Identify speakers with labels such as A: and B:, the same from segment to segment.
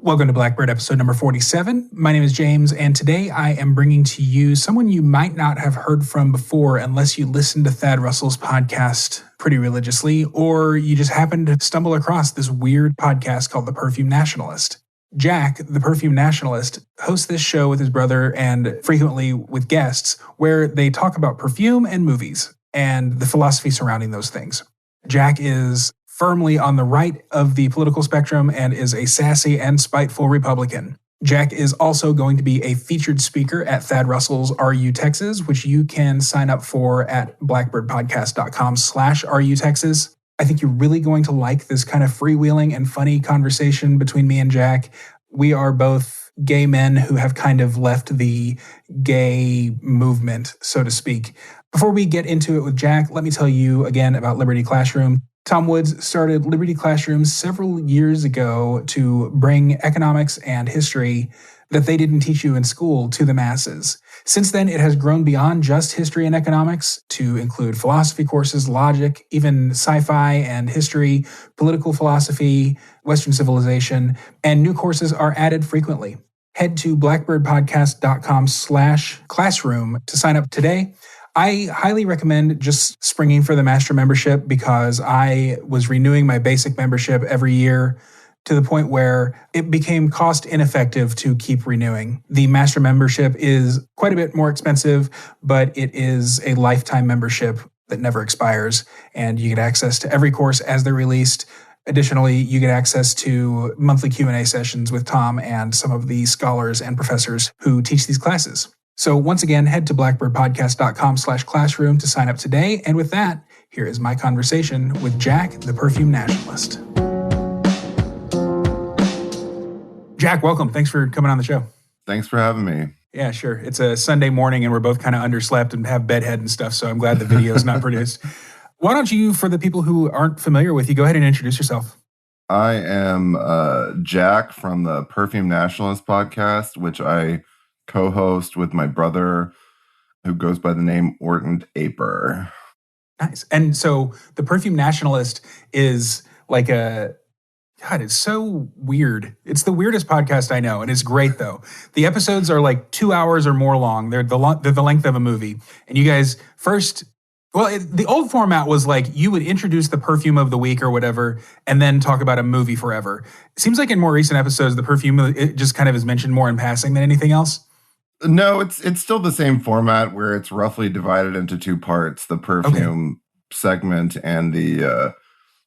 A: Welcome to Blackbird episode number 47. My name is James, and today I am bringing to you someone you might not have heard from before unless you listen to Thad Russell's podcast pretty religiously, or you just happen to stumble across this weird podcast called the Perfume Nationalist. Jack, the Perfume Nationalist, hosts this show with his brother and frequently with guests where they talk about perfume and movies and the philosophy surrounding those things. Jack is firmly on the right of the political spectrum and is a sassy and spiteful Republican. Jack is also going to be a featured speaker at Thad Russell's RU Texas, which you can sign up for at blackbirdpodcast.com/RU Texas. I think you're really going to like this kind of freewheeling and funny conversation between me and Jack. We are both gay men who have kind of left the gay movement, so to speak. Before we get into it with Jack, let me tell you again about Liberty Classroom. Tom Woods started Liberty Classroom several years ago to bring economics and history that they didn't teach you in school to the masses. Since then, it has grown beyond just history and economics to include philosophy courses, logic, even sci-fi and history, political philosophy, Western civilization, and new courses are added frequently. Head to blackbirdpodcast.com/classroom to sign up today. I highly recommend just springing for the master membership because I was renewing my basic membership every year to the point where it became cost ineffective to keep renewing. The master membership is quite a bit more expensive, but it is a lifetime membership that never expires, and you get access to every course as they're released. Additionally, you get access to monthly Q&A sessions with Tom and some of the scholars and professors who teach these classes. So once again, head to blackbirdpodcast.com/classroom to sign up today. And with that, here is my conversation with Jack, the Perfume Nationalist. Jack, welcome. Thanks for coming on the show.
B: Thanks for having me.
A: Yeah, sure. It's a Sunday morning and we're both kind of underslept and have bedhead and stuff, so I'm glad the video is not produced. Why don't you, for the people who aren't familiar with you, go ahead and introduce yourself.
B: I am Jack from the Perfume Nationalist podcast, which I co-host with my brother who goes by the name Ontayus.
A: Nice. And so the Perfume Nationalist is like God, it's so weird. It's the weirdest podcast I know, and it's great though. The episodes are like 2 hours or more long. They're the length of a movie. And you guys the old format was like you would introduce the perfume of the week or whatever, and then talk about a movie forever. It seems like in more recent episodes, the perfume it just kind of is mentioned more in passing than anything else.
B: No, it's still the same format where it's roughly divided into two parts: the perfume segment and the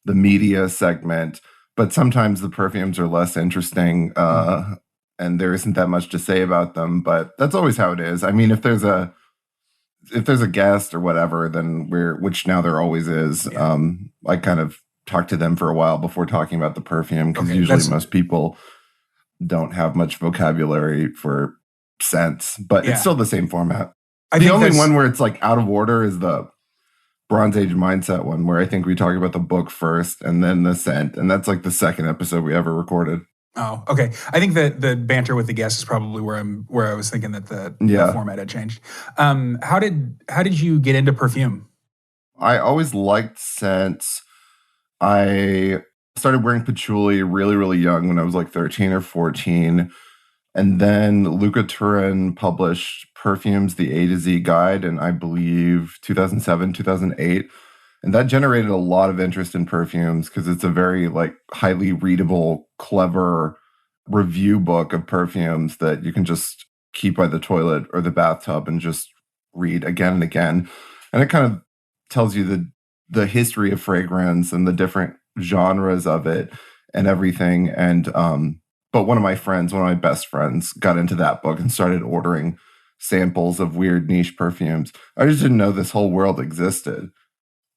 B: media segment. But sometimes the perfumes are less interesting, and there isn't that much to say about them. But that's always how it is. I mean, if there's a guest or whatever, then which now there always is. Yeah. I kind of talk to them for a while before talking about the perfume because usually most people don't have much vocabulary for scents, but it's still the same format. The only one where it's like out of order is the Bronze Age Mindset one, where I think we talk about the book first and then the scent, and that's like the second episode we ever recorded.
A: Oh, okay. I think that the banter with the guests is probably where I was thinking that the format had changed. How did you get into perfume?
B: I always liked scents. I started wearing patchouli really, really young when I was like 13 or 14. And then Luca Turin published Perfumes, the A to Z Guide in, I believe, 2007, 2008. And that generated a lot of interest in perfumes because it's a very like highly readable, clever review book of perfumes that you can just keep by the toilet or the bathtub and just read again and again. And it kind of tells you the history of fragrance and the different genres of it and everything. And but one of my best friends, got into that book and started ordering samples of weird niche perfumes. I just didn't know this whole world existed,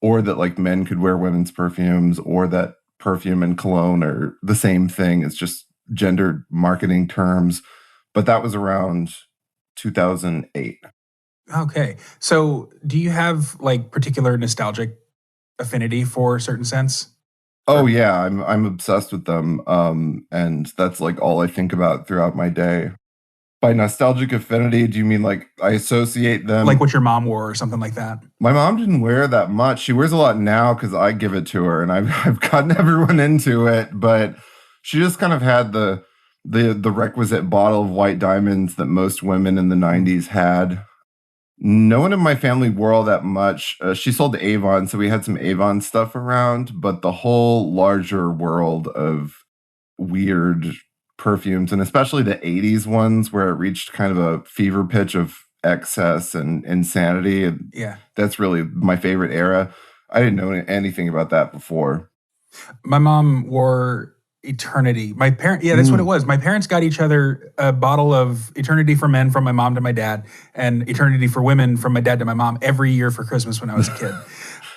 B: or that like men could wear women's perfumes, or that perfume and cologne are the same thing. It's just gendered marketing terms. But that was around 2008.
A: Okay. So do you have like particular nostalgic affinity for certain scents?
B: Oh yeah, I'm obsessed with them. And that's like all I think about throughout my day. By nostalgic affinity, do you mean like I associate them?
A: Like what your mom wore or something like that?
B: My mom didn't wear that much. She wears a lot now because I give it to her, and I've gotten everyone into it. But she just kind of had the requisite bottle of white diamonds that most women in the '90s had. No one in my family wore all that much. She sold Avon, so we had some Avon stuff around, but the whole larger world of weird perfumes, and especially the 80s ones where it reached kind of a fever pitch of excess and insanity. And
A: Yeah.
B: that's really my favorite era. I didn't know anything about that before.
A: My mom wore Eternity. My parent, yeah, that's what it was. My parents got each other a bottle of Eternity for Men from my mom to my dad, and Eternity for Women from my dad to my mom every year for Christmas when I was a kid.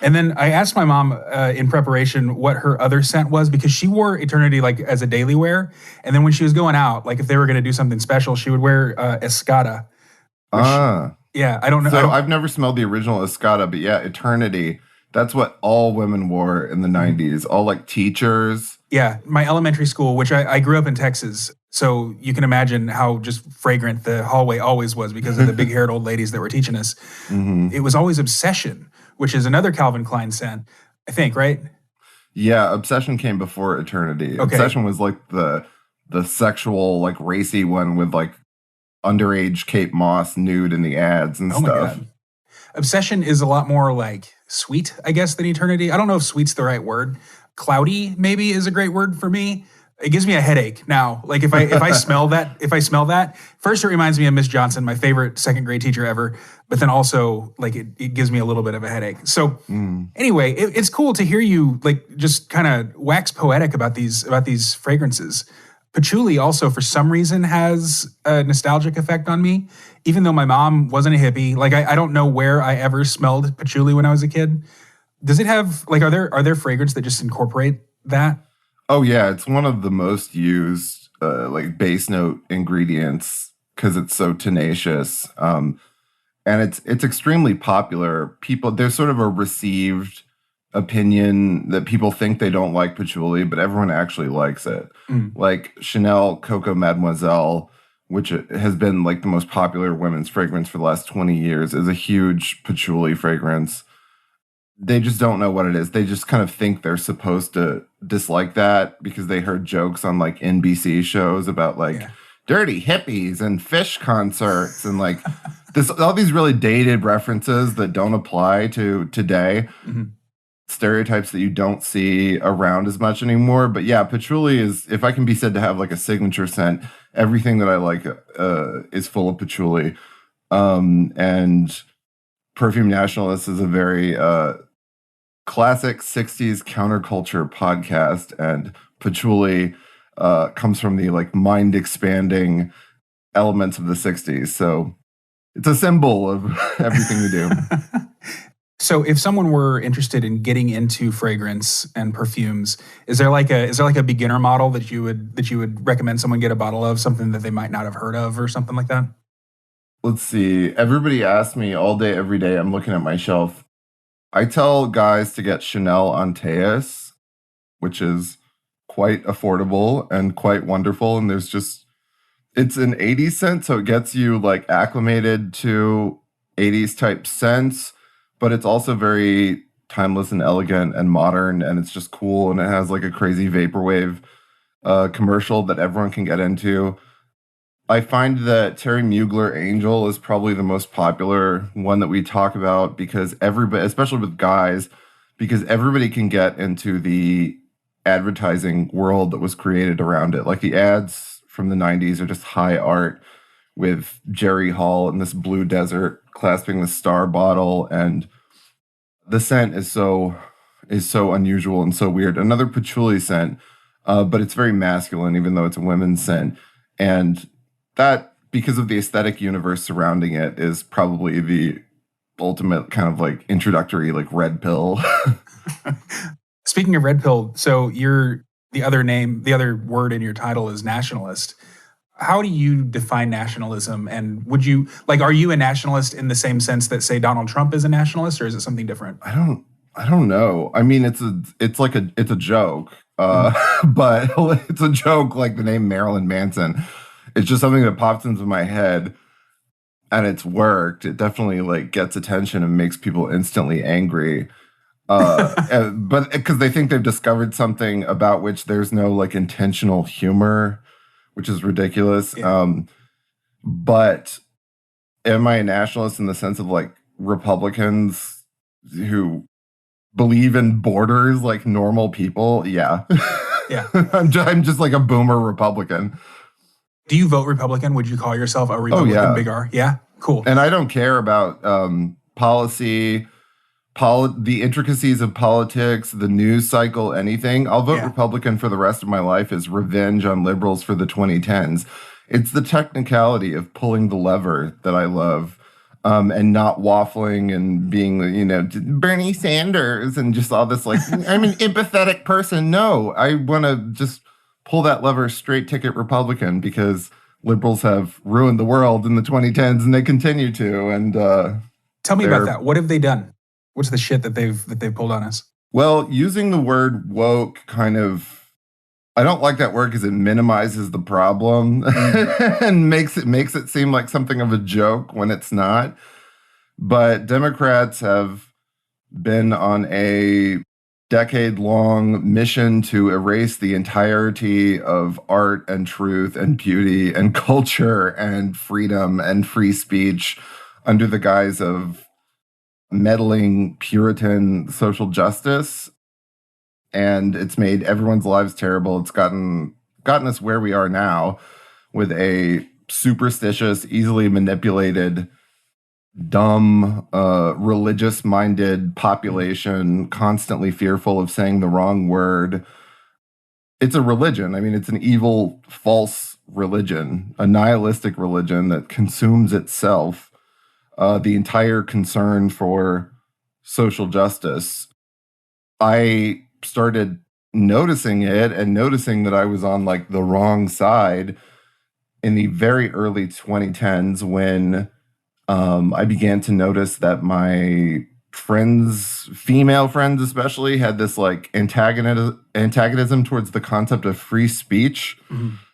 A: And then I asked my mom in preparation what her other scent was, because she wore Eternity like as a daily wear. And then when she was going out, like if they were going to do something special, she would wear Escada. Yeah, I don't know.
B: So I've never smelled the original Escada, but yeah, Eternity. That's what all women wore in the 90s. All like teachers.
A: Yeah, my elementary school, which I grew up in Texas, so you can imagine how just fragrant the hallway always was because of the big-haired old ladies that were teaching us. It was always Obsession, which is another Calvin Klein scent, I think, right?
B: Yeah, Obsession came before Eternity.
A: Okay.
B: Obsession was like the sexual, like racy one with like underage Kate Moss nude in the ads and stuff.
A: My God. Obsession is a lot more like sweet, I guess, than Eternity. I don't know if sweet's the right word. Cloudy maybe is a great word for me. It gives me a headache now. Like if I smell that, first it reminds me of Miss Johnson, my favorite second grade teacher ever. But then also like it gives me a little bit of a headache. So anyway, it's cool to hear you like just kind of wax poetic about these fragrances. Patchouli also, for some reason, has a nostalgic effect on me, even though my mom wasn't a hippie. Like, I don't know where I ever smelled patchouli when I was a kid. Does it have, like, are there fragrances that just incorporate that?
B: Oh, yeah. It's one of the most used, like, base note ingredients because it's so tenacious. And it's extremely popular. There's sort of a received opinion that people think they don't like patchouli, but everyone actually likes it. Like Chanel Coco Mademoiselle, which has been like the most popular women's fragrance for the last 20 years, is a huge patchouli fragrance. They just don't know what it is. They just kind of think they're supposed to dislike that because they heard jokes on like NBC shows about like dirty hippies and fish concerts and like all these really dated references that don't apply to today. Stereotypes that you don't see around as much anymore. But yeah, patchouli is, if I can be said to have like a signature scent, everything that I like is full of patchouli. And Perfume Nationalist is a very classic 60s counterculture podcast, and patchouli comes from the like mind expanding elements of the 60s. So it's a symbol of everything we do.
A: So if someone were interested in getting into fragrance and perfumes, is there like a beginner model that you would recommend someone get a bottle of, something that they might not have heard of or something like that?
B: Let's see. Everybody asks me all day, every day. I'm looking at my shelf. I tell guys to get Chanel Ontayus, which is quite affordable and quite wonderful. And it's an 80s scent, so it gets you like acclimated to 80s type scents. But it's also very timeless and elegant and modern, and it's just cool. And it has like a crazy vaporwave commercial that everyone can get into. I find that Terry Mugler Angel is probably the most popular one that we talk about because everybody, especially with guys, because everybody can get into the advertising world that was created around it. Like the ads from the 90s are just high art with Jerry Hall in this blue desert clasping the star bottle, and the scent is so unusual and so weird. Another patchouli scent, but it's very masculine, even though it's a women's scent. And that, because of the aesthetic universe surrounding it, is probably the ultimate kind of like introductory, like red pill.
A: Speaking of red pill, so the other word in your title is nationalist. How do you define nationalism? And would you, like, are you a nationalist in the same sense that, say, Donald Trump is a nationalist, or is it something different?
B: I don't I don't know. I mean, it's a joke, but it's a joke like the name Marilyn Manson. It's just something that pops into my head, and it's worked. It definitely like gets attention and makes people instantly angry. But because they think they've discovered something about which there's no like intentional humor, which is ridiculous.
A: Yeah.
B: But am I a nationalist in the sense of like Republicans who believe in borders like normal people? Yeah.
A: Yeah.
B: I'm just like a boomer Republican.
A: Do you vote Republican? Would you call yourself a Republican?
B: Oh, yeah.
A: Big R? Yeah. Cool.
B: And I don't care about policy, the intricacies of politics, the news cycle, anything. I'll vote Republican for the rest of my life as revenge on liberals for the 2010s. It's the technicality of pulling the lever that I love, and not waffling and being, Bernie Sanders and just all this like, I'm an empathetic person. No, I want to just pull that lever, straight ticket Republican, because liberals have ruined the world in the 2010s and they continue to. And
A: tell me about that. What have they done? What's the shit that they've pulled on us?
B: Well, using the word woke kind of, I don't like that word because it minimizes the problem and makes it seem like something of a joke when it's not. But Democrats have been on a decade-long mission to erase the entirety of art and truth and beauty and culture and freedom and free speech under the guise of meddling Puritan social justice. And it's made everyone's lives terrible. It's gotten us where we are now, with a superstitious, easily manipulated, dumb, religious-minded population, constantly fearful of saying the wrong word. It's a religion. I mean, it's an evil, false religion, a nihilistic religion that consumes itself. The entire concern for social justice. I started noticing it and noticing that I was on like the wrong side in the very early 2010s when I began to notice that my friends, female friends especially, had this like antagonism towards the concept of free speech,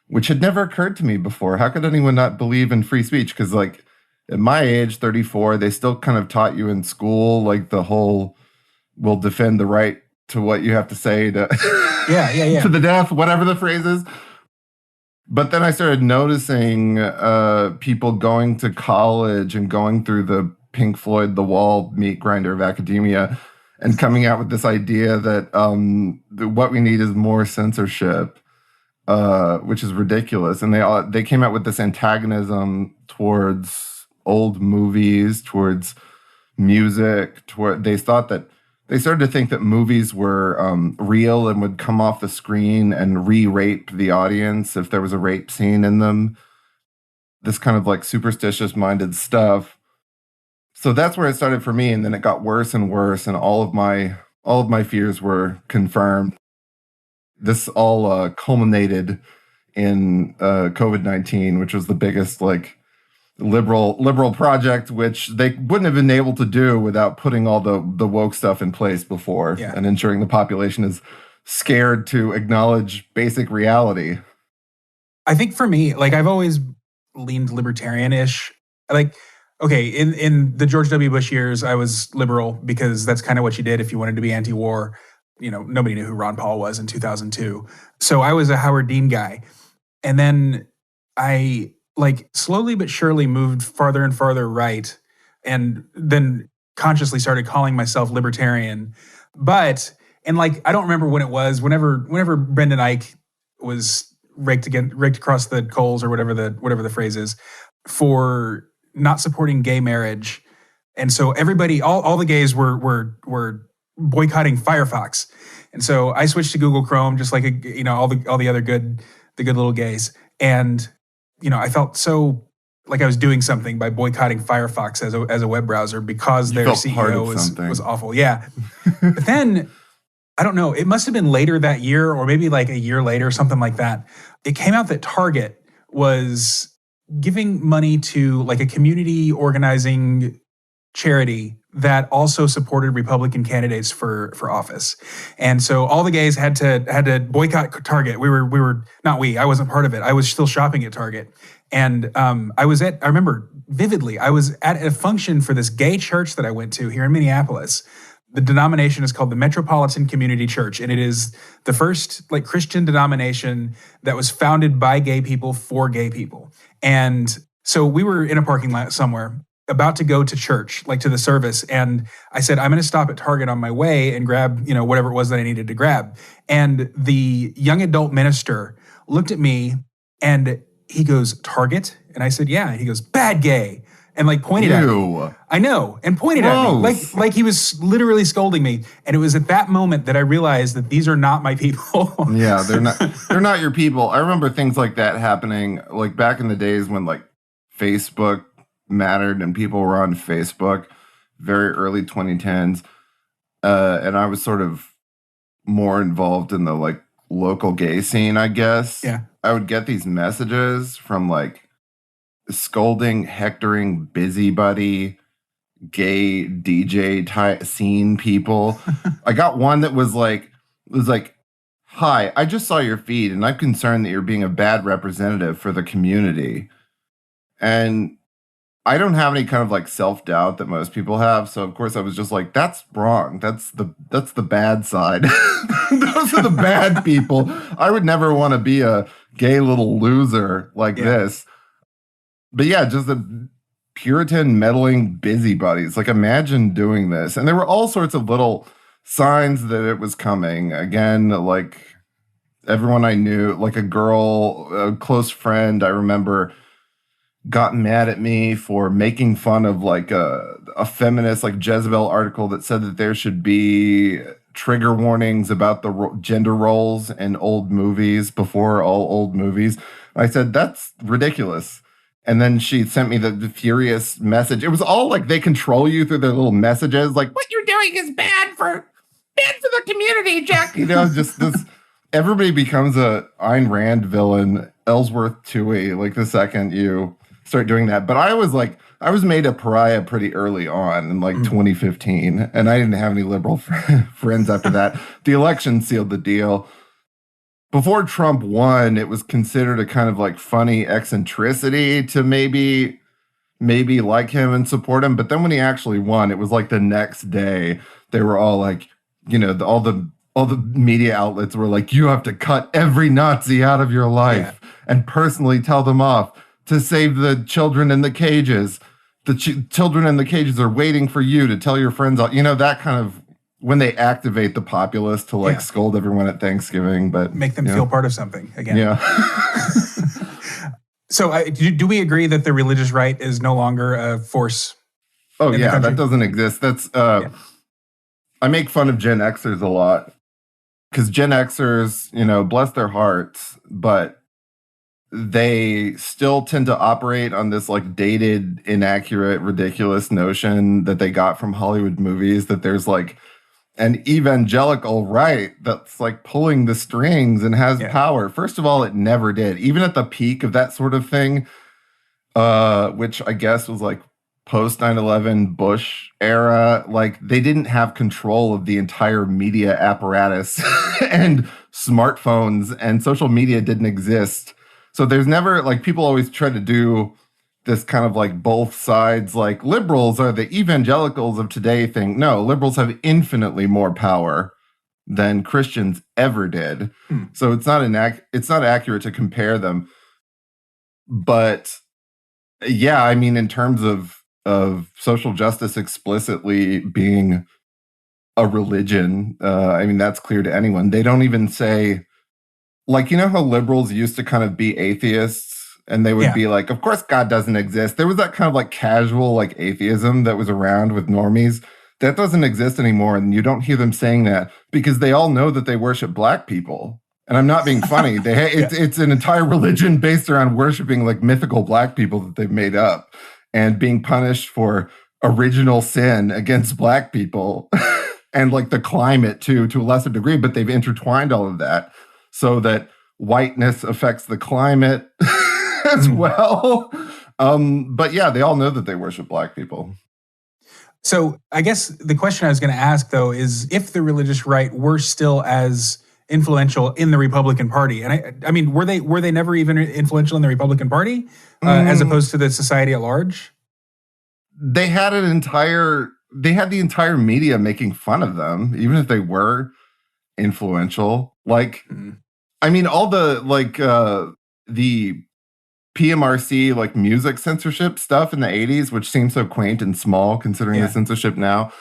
B: which had never occurred to me before. How could anyone not believe in free speech? Because like at my age, 34, they still kind of taught you in school like the whole we'll defend the right to what you have to say to to the death, whatever the phrase is. But then I started noticing people going to college and going through the Pink Floyd, The Wall meat grinder of academia and coming out with this idea that what we need is more censorship, which is ridiculous. And they came out with this antagonism towards old movies, towards music, they started to think that movies were real and would come off the screen and re-rape the audience if there was a rape scene in them. This kind of like superstitious-minded stuff. So that's where it started for me, and then it got worse and worse, and all of my fears were confirmed. This all culminated in COVID-19, which was the biggest like liberal project, which they wouldn't have been able to do without putting all the woke stuff in place before and ensuring the population is scared to acknowledge basic reality.
A: I think for me, like I've always leaned libertarian-ish. Like, okay, in the George W. Bush years, I was liberal because that's kind of what you did if you wanted to be anti-war. Nobody knew who Ron Paul was in 2002. So I was a Howard Dean guy. And then I like slowly but surely moved farther and farther right, and then consciously started calling myself libertarian. But I don't remember when it was. Whenever Brendan Ike was raked across the coals, or whatever the phrase is, for not supporting gay marriage, and so everybody, all the gays were boycotting Firefox, and so I switched to Google Chrome, just like all the other good little gays, and I felt so like I was doing something by boycotting Firefox as a web browser because their CEO was awful. Yeah. But then, I don't know, it must have been later that year, or maybe like a year later, something like that. It came out that Target was giving money to like a community organizing charity that also supported Republican candidates for office. And so all the gays had to boycott Target. I wasn't part of it. I was still shopping at Target. And I remember vividly, I was at a function for this gay church that I went to here in Minneapolis. The denomination is called the Metropolitan Community Church, and it is the first Christian denomination that was founded by gay people for gay people. And so we were in a parking lot somewhere, about to go to church, to the service. And I said, I'm going to stop at Target on my way and grab, whatever it was that I needed to grab. And the young adult minister looked at me and he goes, Target? And I said, yeah. And he goes, bad gay. And pointed at me. I know. And pointed at me like he was literally scolding me. And it was at that moment that I realized that these are not my people.
B: Yeah, they're not your people. I remember things like that happening back in the days when Facebook mattered and people were on Facebook, very early 2010s. And I was sort of more involved in the local gay scene, I guess.
A: Yeah.
B: I would get these messages from scolding, hectoring, busybody, gay DJ type scene people. I got one that was hi, I just saw your feed and I'm concerned that you're being a bad representative for the community. And I don't have any kind of self-doubt that most people have. So of course I was just that's wrong. That's the bad side. Those are the bad people. I would never want to be a gay little loser this. But yeah, just the Puritan meddling busybodies. Imagine doing this. And there were all sorts of little signs that it was coming. Again, everyone I knew, a girl, a close friend, I remember, got mad at me for making fun of a feminist Jezebel article that said that there should be trigger warnings about the gender roles in old movies before all old movies. I said, that's ridiculous. And then she sent me the furious message. It was all they control you through their little messages. What you're doing is bad for the community, Jack. Just this, everybody becomes a Ayn Rand villain, Ellsworth Toohey, the second you start doing that. But I was made a pariah pretty early on in 2015, and I didn't have any liberal friends after that. The election sealed the deal. Before Trump won, it was considered a kind of funny eccentricity to maybe like him and support him. But then when he actually won, it was the next day they were all all the media outlets were you have to cut every Nazi out of your life and personally tell them off to save the children in the cages. The children in the cages are waiting for you to tell your friends out. That kind of, when they activate the populace to scold everyone at Thanksgiving, but
A: make them feel part of something again.
B: Yeah.
A: So do we agree that the religious right is no longer a force?
B: Oh yeah, that doesn't exist. That's I make fun of Gen Xers a lot because Gen Xers, bless their hearts, but they still tend to operate on this dated, inaccurate, ridiculous notion that they got from Hollywood movies that there's an evangelical right that's pulling the strings and has power. First of all, it never did. Even at the peak of that sort of thing, which I guess was post 9/11 Bush era, they didn't have control of the entire media apparatus and smartphones, and social media didn't exist. So there's never people always try to do this kind of both sides, liberals are the evangelicals of today thing. No, liberals have infinitely more power than Christians ever did. So it's not accurate to compare them. But yeah, I mean, in terms of social justice explicitly being a religion, I mean, that's clear to anyone. They don't even say, how liberals used to kind of be atheists? And they would be of course God doesn't exist. There was that kind of casual atheism that was around with normies. That doesn't exist anymore. And you don't hear them saying that because they all know that they worship black people. And I'm not being funny. It's an entire religion based around worshiping mythical black people that they've made up and being punished for original sin against black people and the climate too, to a lesser degree. But they've intertwined all of that so that whiteness affects the climate as well. But yeah, they all know that they worship black people.
A: So I guess the question I was going to ask, though, is if the religious right were still as influential in the Republican Party, and I mean, were they never even influential in the Republican Party as opposed to the society at large?
B: They had the entire media making fun of them, even if they were influential. Like, I mean, all the the PMRC like music censorship stuff in the 80s, which seems so quaint and small considering the censorship now.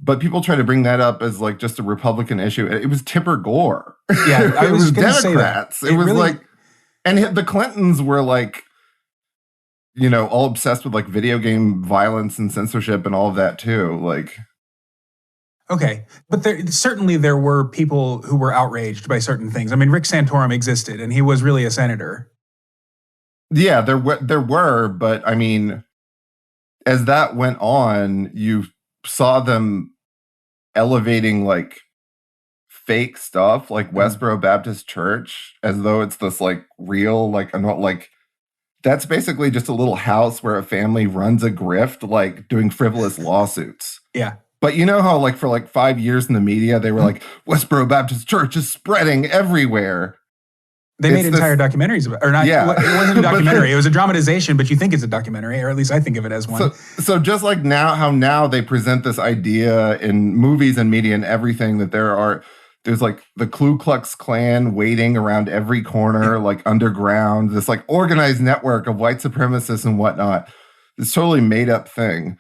B: But people try to bring that up as like just a Republican issue. It was Tipper Gore.
A: Yeah,
B: it was Democrats. It was really, like, and the Clintons were like, you know, all obsessed with like video game violence and censorship and all of that too. Like,
A: okay, but certainly there were people who were outraged by certain things. I mean, Rick Santorum existed, and he was really a senator.
B: Yeah, there were, but I mean, as that went on, you saw them elevating like fake stuff, like Westboro Baptist Church, as though it's this like real, like, I'm not like, that's basically just a little house where a family runs a grift, like doing frivolous lawsuits.
A: Yeah.
B: But you know how like for like 5 years in the media, they were like, Westboro Baptist Church is spreading everywhere.
A: They made entire documentaries about, or not? Yeah. It wasn't a documentary; it was a dramatization. But you think it's a documentary, or at least I think of it as one.
B: So just like now they present this idea in movies and media and everything that there's like the Ku Klux Klan waiting around every corner, like underground, this like organized network of white supremacists and whatnot. This totally made up thing.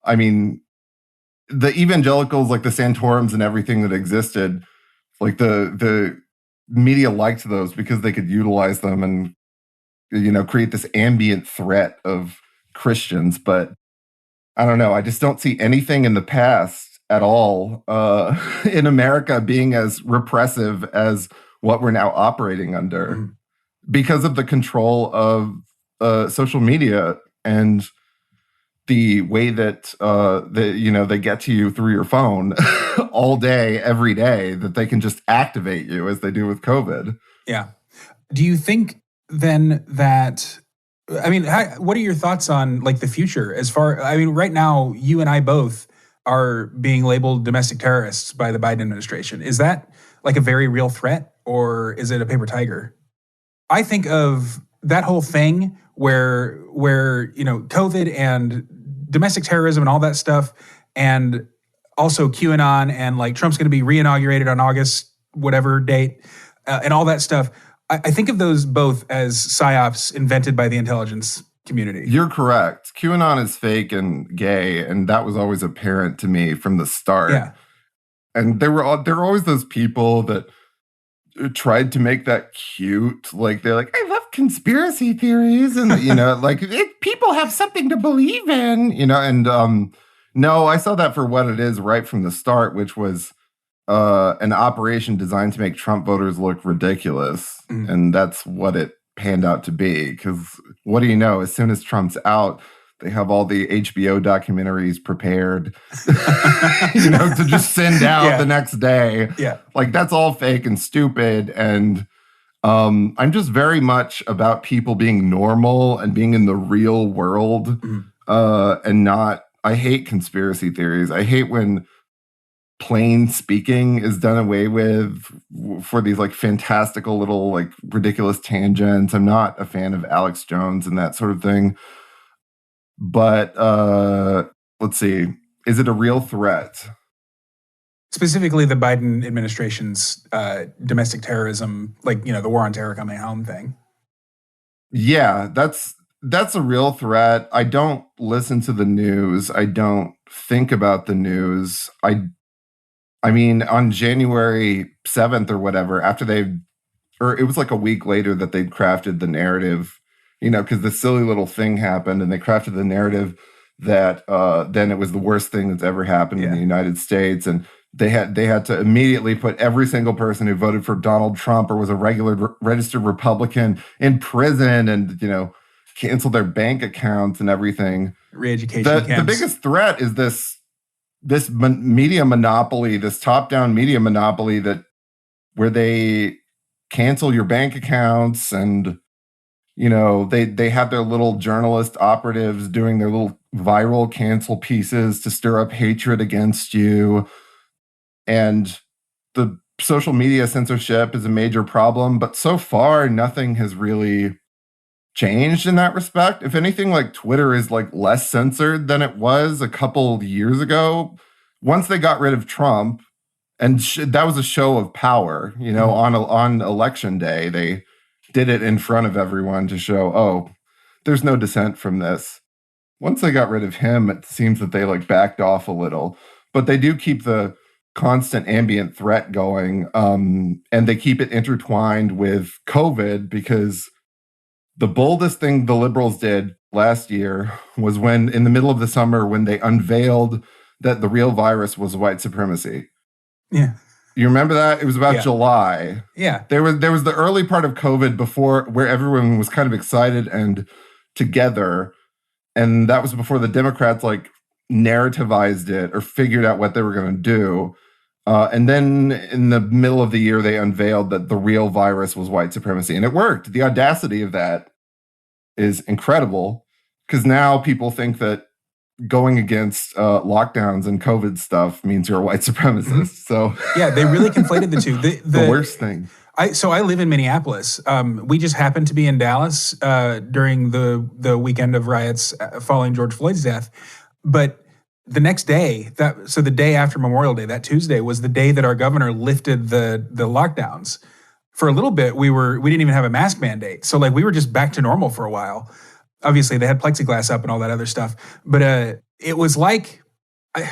B: I mean, the evangelicals, like the Santorums and everything that existed, like the media liked those because they could utilize them and, you know, create this ambient threat of Christians. But I don't know. I just don't see anything in the past at all in America being as repressive as what we're now operating under because of the control of social media and the way that they get to you through your phone all day, every day, that they can just activate you as they do with COVID.
A: Yeah. Do you think then that, I mean, what are your thoughts on like the future I mean, right now, you and I both are being labeled domestic terrorists by the Biden administration. Is that like a very real threat, or is it a paper tiger? I think of that whole thing where you know, COVID and domestic terrorism and all that stuff, and also QAnon, and like Trump's going to be reinaugurated on August whatever date, and all that stuff. I think of those both as psyops invented by the intelligence community.
B: You're correct. QAnon is fake and gay, and that was always apparent to me from the start.
A: Yeah.
B: And there were always those people that tried to make that cute. Like, they're like, I love conspiracy theories, and you know, like people have something to believe in, you know. And no, I saw that for what it is right from the start, which was an operation designed to make Trump voters look ridiculous. And that's what it panned out to be. Because what do you know? As soon as Trump's out, they have all the HBO documentaries prepared, you know, to just send out the next day.
A: Yeah.
B: Like, that's all fake and stupid. And I'm just very much about people being normal and being in the real world and not, I hate conspiracy theories. I hate when plain speaking is done away with for these like fantastical little like ridiculous tangents. I'm not a fan of Alex Jones and that sort of thing. But let's see. Is it a real threat?
A: Specifically the Biden administration's domestic terrorism, like, you know, the war on terror coming home thing.
B: Yeah, that's a real threat. I don't listen to the news. I don't think about the news. I mean, on January 7th or whatever, or it was like a week later that they'd crafted the narrative, you know, because this silly little thing happened, and they crafted the narrative that then it was the worst thing that's ever happened in the United States. And they had to immediately put every single person who voted for Donald Trump or was a regular registered Republican in prison, and, you know, cancel their bank accounts and everything.
A: Re-education camps.
B: The biggest threat is this media monopoly, this top-down media monopoly where they cancel your bank accounts, and, you know, they have their little journalist operatives doing their little viral cancel pieces to stir up hatred against you. And the social media censorship is a major problem, but so far nothing has really changed in that respect. If anything, like Twitter is like less censored than it was a couple years ago. Once they got rid of Trump, and that was a show of power, you know, on election day, they did it in front of everyone to show, oh, there's no dissent from this. Once they got rid of him, it seems that they like backed off a little, but they do keep the constant ambient threat going. And they keep it intertwined with COVID, because the boldest thing the liberals did last year was when, in the middle of the summer, when they unveiled that the real virus was white supremacy.
A: Yeah.
B: You remember that? It was about July.
A: Yeah.
B: There was the early part of COVID before, where everyone was kind of excited and together. And that was before the Democrats like narrativized it or figured out what they were going to do. And then in the middle of the year, they unveiled that the real virus was white supremacy. And it worked. The audacity of that is incredible, because now people think that going against lockdowns and COVID stuff means you're a white supremacist. So
A: yeah, they really conflated the two.
B: The worst thing.
A: So I live in Minneapolis. We just happened to be in Dallas during the weekend of riots following George Floyd's death. But the next day, so the day after Memorial Day, that Tuesday, was the day that our governor lifted the lockdowns. For a little bit, we didn't even have a mask mandate. So like we were just back to normal for a while. Obviously, they had plexiglass up and all that other stuff. But it was like, I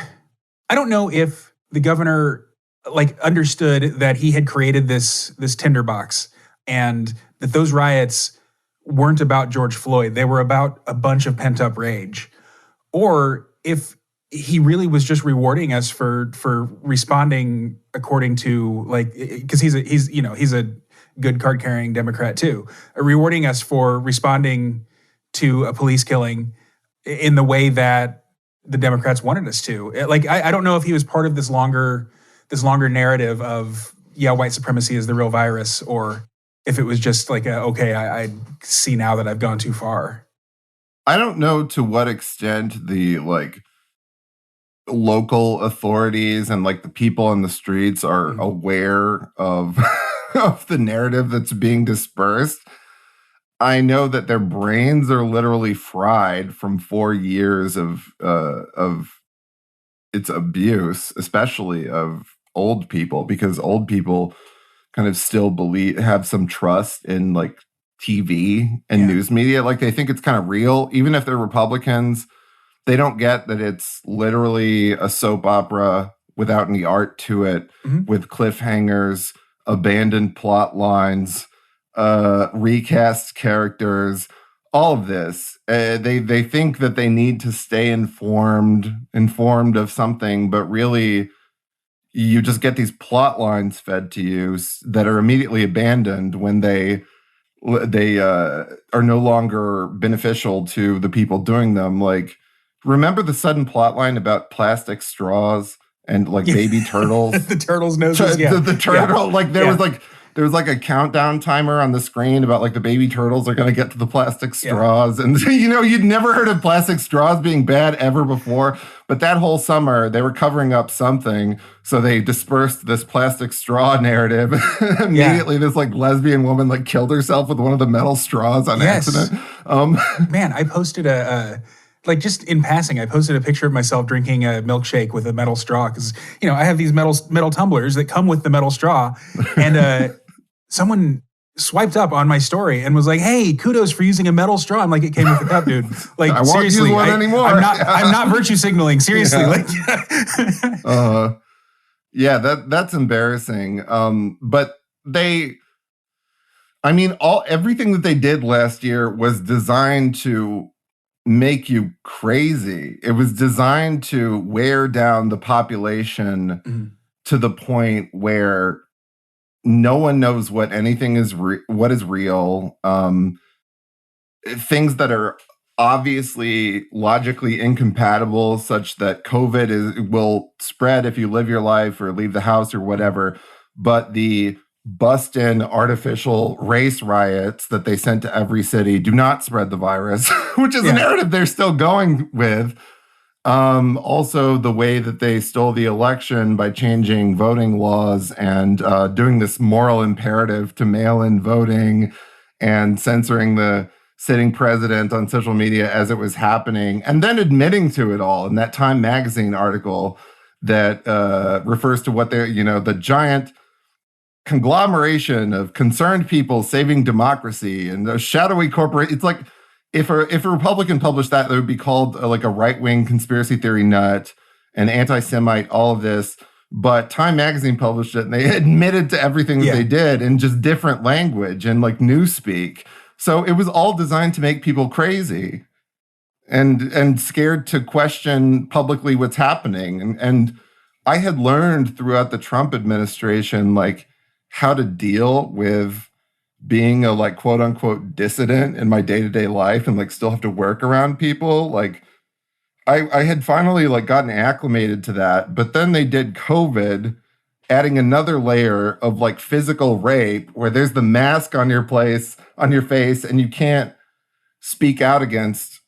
A: don't know if the governor like understood that he had created this tinderbox, and that those riots weren't about George Floyd. They were about a bunch of pent up rage. Or if he really was just rewarding us for responding according to, like, because he's a good card carrying Democrat too, rewarding us for responding to a police killing in the way that the Democrats wanted us to. Like, I don't know if he was part of this longer narrative of, white supremacy is the real virus, or if it was just like, I see now that I've gone too far.
B: I don't know to what extent the like local authorities and like the people in the streets are aware of of the narrative that's being dispersed. I know that their brains are literally fried from 4 years of its abuse, especially of old people, because old people kind of still have some trust in like TV and news media. Like they think it's kind of real, even if they're Republicans. They don't get that it's literally a soap opera without any art to it, with cliffhangers, abandoned plot lines, recast characters, all of this. They think that they need to stay informed of something, but really you just get these plot lines fed to you that are immediately abandoned when they are no longer beneficial to the people doing them. Like, remember the sudden plot line about plastic straws and like baby turtles?
A: The turtles' noses.
B: The turtle, like there was like a countdown timer on the screen about like the baby turtles are going to get to the plastic straws. And, you'd never heard of plastic straws being bad ever before. But that whole summer, they were covering up something. So they dispersed this plastic straw narrative. Immediately, this like lesbian woman like killed herself with one of the metal straws on accident.
A: Man, I posted like just in passing, I posted a picture of myself drinking a milkshake with a metal straw, because, I have these metal tumblers that come with the metal straw. And someone swiped up on my story and was like, "Hey, kudos for using a metal straw." I'm like, "It came with the cup, dude." Like,
B: I
A: seriously,
B: won't use one anymore.
A: I'm not virtue signaling. Seriously,
B: that's embarrassing. But everything that they did last year was designed to make you crazy. It was designed to wear down the population to the point where no one knows what anything is, what is real. Things that are obviously logically incompatible, such that COVID will spread if you live your life or leave the house or whatever. But the bust in artificial race riots that they sent to every city. Do not spread the virus, which is a narrative they're still going with. Also, the way that they stole the election by changing voting laws and doing this moral imperative to mail-in voting and censoring the sitting president on social media as it was happening, and then admitting to it all in that Time magazine article that refers to what they're, the giant conglomeration of concerned people saving democracy and the shadowy corporate. It's like if a Republican published that, it would be called like a right-wing conspiracy theory nut, an anti-Semite, all of this. But Time magazine published it, and they admitted to everything that they did in just different language and like newspeak. So it was all designed to make people crazy and scared to question publicly what's happening. And I had learned throughout the Trump administration, like, how to deal with being a like quote unquote dissident in my day-to-day life and like still have to work around people. Like I had finally like gotten acclimated to that, but then they did COVID, adding another layer of like physical rape where there's the mask on your face and you can't speak out against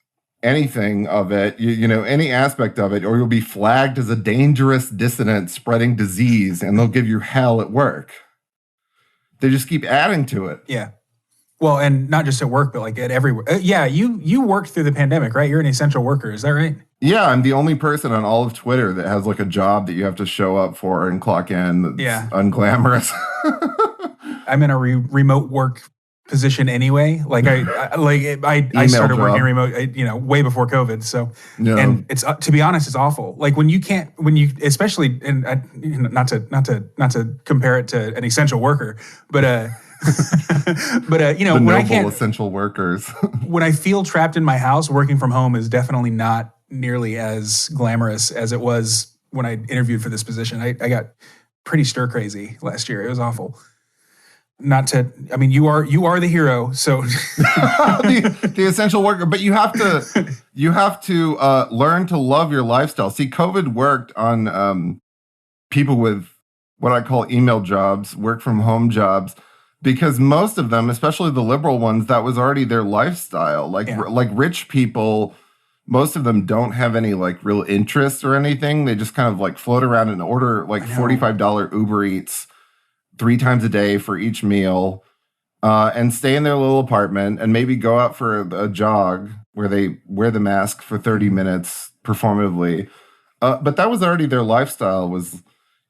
B: anything of it, any aspect of it, or you'll be flagged as a dangerous dissident spreading disease and they'll give you hell at work. They just keep adding to it.
A: Yeah. Well, and not just at work, but like at everywhere. You worked through the pandemic, right? You're an essential worker. Is that right?
B: Yeah, I'm the only person on all of Twitter that has like a job that you have to show up for and clock in that's unglamorous.
A: I'm in a remote work position anyway. Like I started working remote, way before COVID. So, and it's to be honest, it's awful. Like when you especially, and not to compare it to an essential worker, but when I can't,
B: essential workers.
A: When I feel trapped in my house, working from home is definitely not nearly as glamorous as it was when I interviewed for this position. I got pretty stir crazy last year. It was awful. You are the hero. So
B: the essential worker, but you have to learn to love your lifestyle. See, COVID worked on people with what I call email jobs, work from home jobs, because most of them, especially the liberal ones, that was already their lifestyle. Like rich people, most of them don't have any like real interest or anything. They just kind of like float around and order like $45 Uber Eats 3 times a day for each meal, and stay in their little apartment and maybe go out for a jog where they wear the mask for 30 minutes performatively. But that was already their lifestyle, was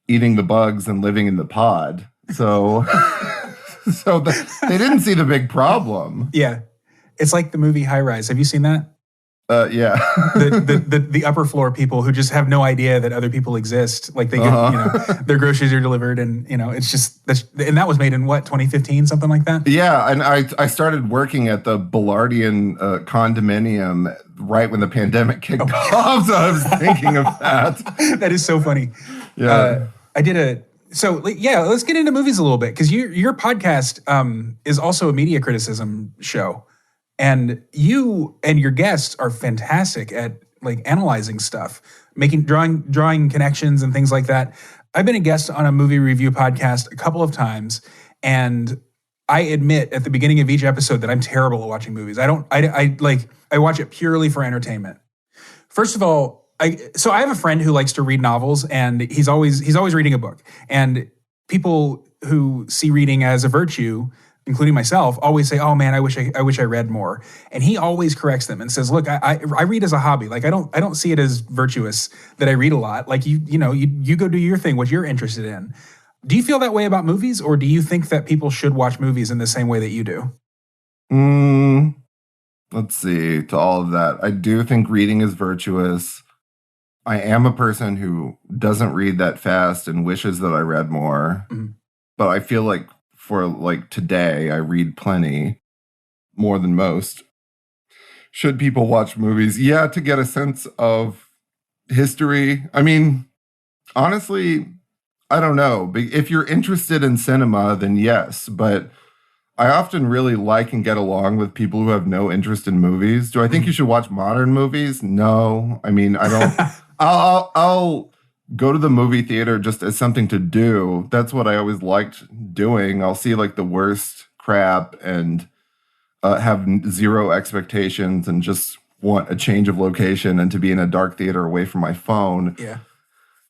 B: eating the bugs and living in the pod. So, they didn't see the big problem.
A: Yeah. It's like the movie High Rise. Have you seen that?
B: Yeah.
A: the upper floor people who just have no idea that other people exist. Like they get, their groceries are delivered, and it's just and that was made in what, 2015, something like that.
B: Yeah, and I started working at the Ballardian condominium right when the pandemic kicked off. So I was thinking of that.
A: That is so funny.
B: Yeah,
A: let's get into movies a little bit, because your podcast is also a media criticism show. And you and your guests are fantastic at like analyzing stuff, drawing connections and things like that. I've been a guest on a movie review podcast a couple of times, and I admit at the beginning of each episode that I'm terrible at watching movies. I watch it purely for entertainment. First of all, I have a friend who likes to read novels, and he's always reading a book. And people who see reading as a virtue, including myself, always say, "Oh man, I wish I read more." And he always corrects them and says, "Look, I read as a hobby. Like I don't see it as virtuous that I read a lot. Like you go do your thing, what you're interested in." Do you feel that way about movies, or do you think that people should watch movies in the same way that you do?
B: Let's see. To all of that, I do think reading is virtuous. I am a person who doesn't read that fast and wishes that I read more. Mm-hmm. But I feel like for like today, I read plenty, more than most. Should people watch movies? Yeah, to get a sense of history. I mean, honestly, I don't know. If you're interested in cinema, then yes. But I often really like and get along with people who have no interest in movies. Do I think you should watch modern movies? No. I mean, I don't. I'll go to the movie theater just as something to do. That's what I always liked doing. I'll see like the worst crap and have zero expectations and just want a change of location and to be in a dark theater away from my phone.
A: Yeah.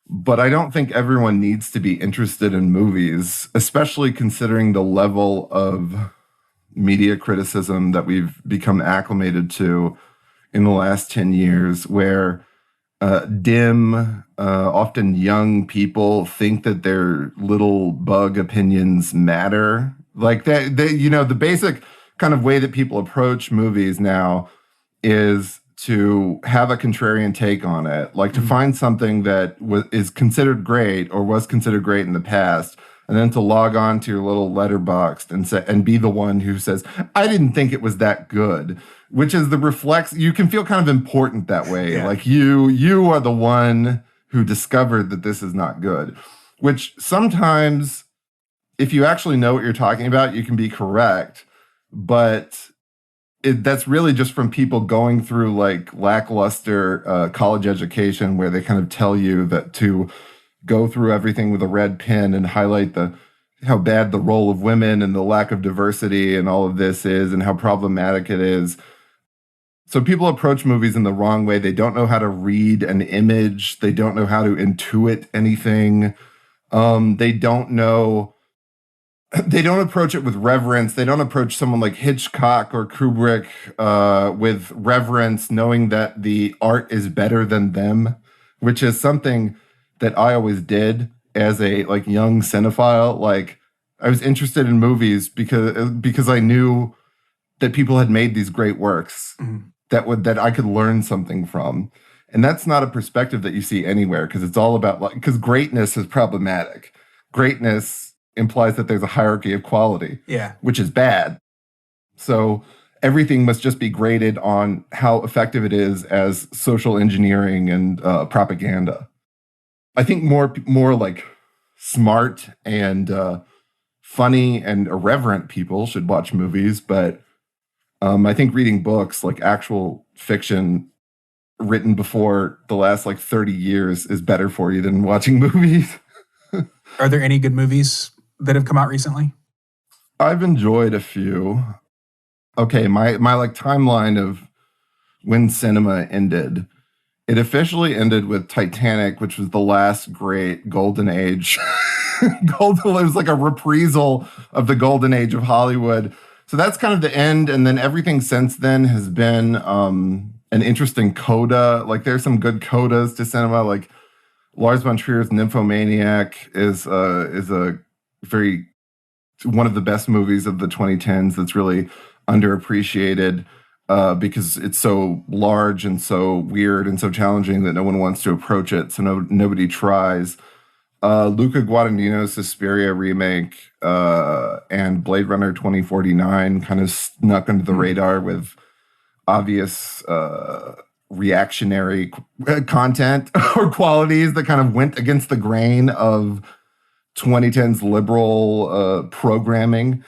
B: But I don't think everyone needs to be interested in movies, especially considering the level of media criticism that we've become acclimated to in the last 10 years, where dim, often young people think that their little bug opinions matter. Like that, the basic kind of way that people approach movies now is to have a contrarian take on it, like to find something that is considered great or was considered great in the past, and then to log on to your little letterbox and be the one who says, I didn't think it was that good, which is the reflex. You can feel kind of important that way. Yeah. Like you are the one who discovered that this is not good, which sometimes if you actually know what you're talking about, you can be correct. But that's really just from people going through like lackluster college education, where they kind of tell you that to go through everything with a red pen and highlight how bad the role of women and the lack of diversity and all of this is and how problematic it is. So people approach movies in the wrong way. They don't know how to read an image. They don't know how to intuit anything. They don't approach it with reverence. They don't approach someone like Hitchcock or Kubrick with reverence, knowing that the art is better than them, which is something that I always did as a like young cinephile. Like I was interested in movies because I knew that people had made these great works that I could learn something from. And that's not a perspective that you see anywhere, because it's all about because greatness is problematic. Greatness implies that there's a hierarchy of quality, which is bad. So everything must just be graded on how effective it is as social engineering and propaganda. I think more like smart and funny and irreverent people should watch movies, but I think reading books, like actual fiction written before the last like 30 years, is better for you than watching movies.
A: Are there any good movies that have come out recently?
B: I've enjoyed a few. Okay, my like timeline of when cinema ended. It officially ended with Titanic, which was the last great golden age. It was like a reprisal of the golden age of Hollywood. So that's kind of the end. And then everything since then has been an interesting coda. Like there's some good codas to cinema. Like Lars von Trier's Nymphomaniac is a very one of the best movies of the 2010s that's really underappreciated because it's so large and so weird and so challenging that no one wants to approach it, so nobody tries. Luca Guadagnino's Suspiria remake and Blade Runner 2049 kind of snuck under the radar with obvious reactionary content or qualities that kind of went against the grain of 2010's liberal programming.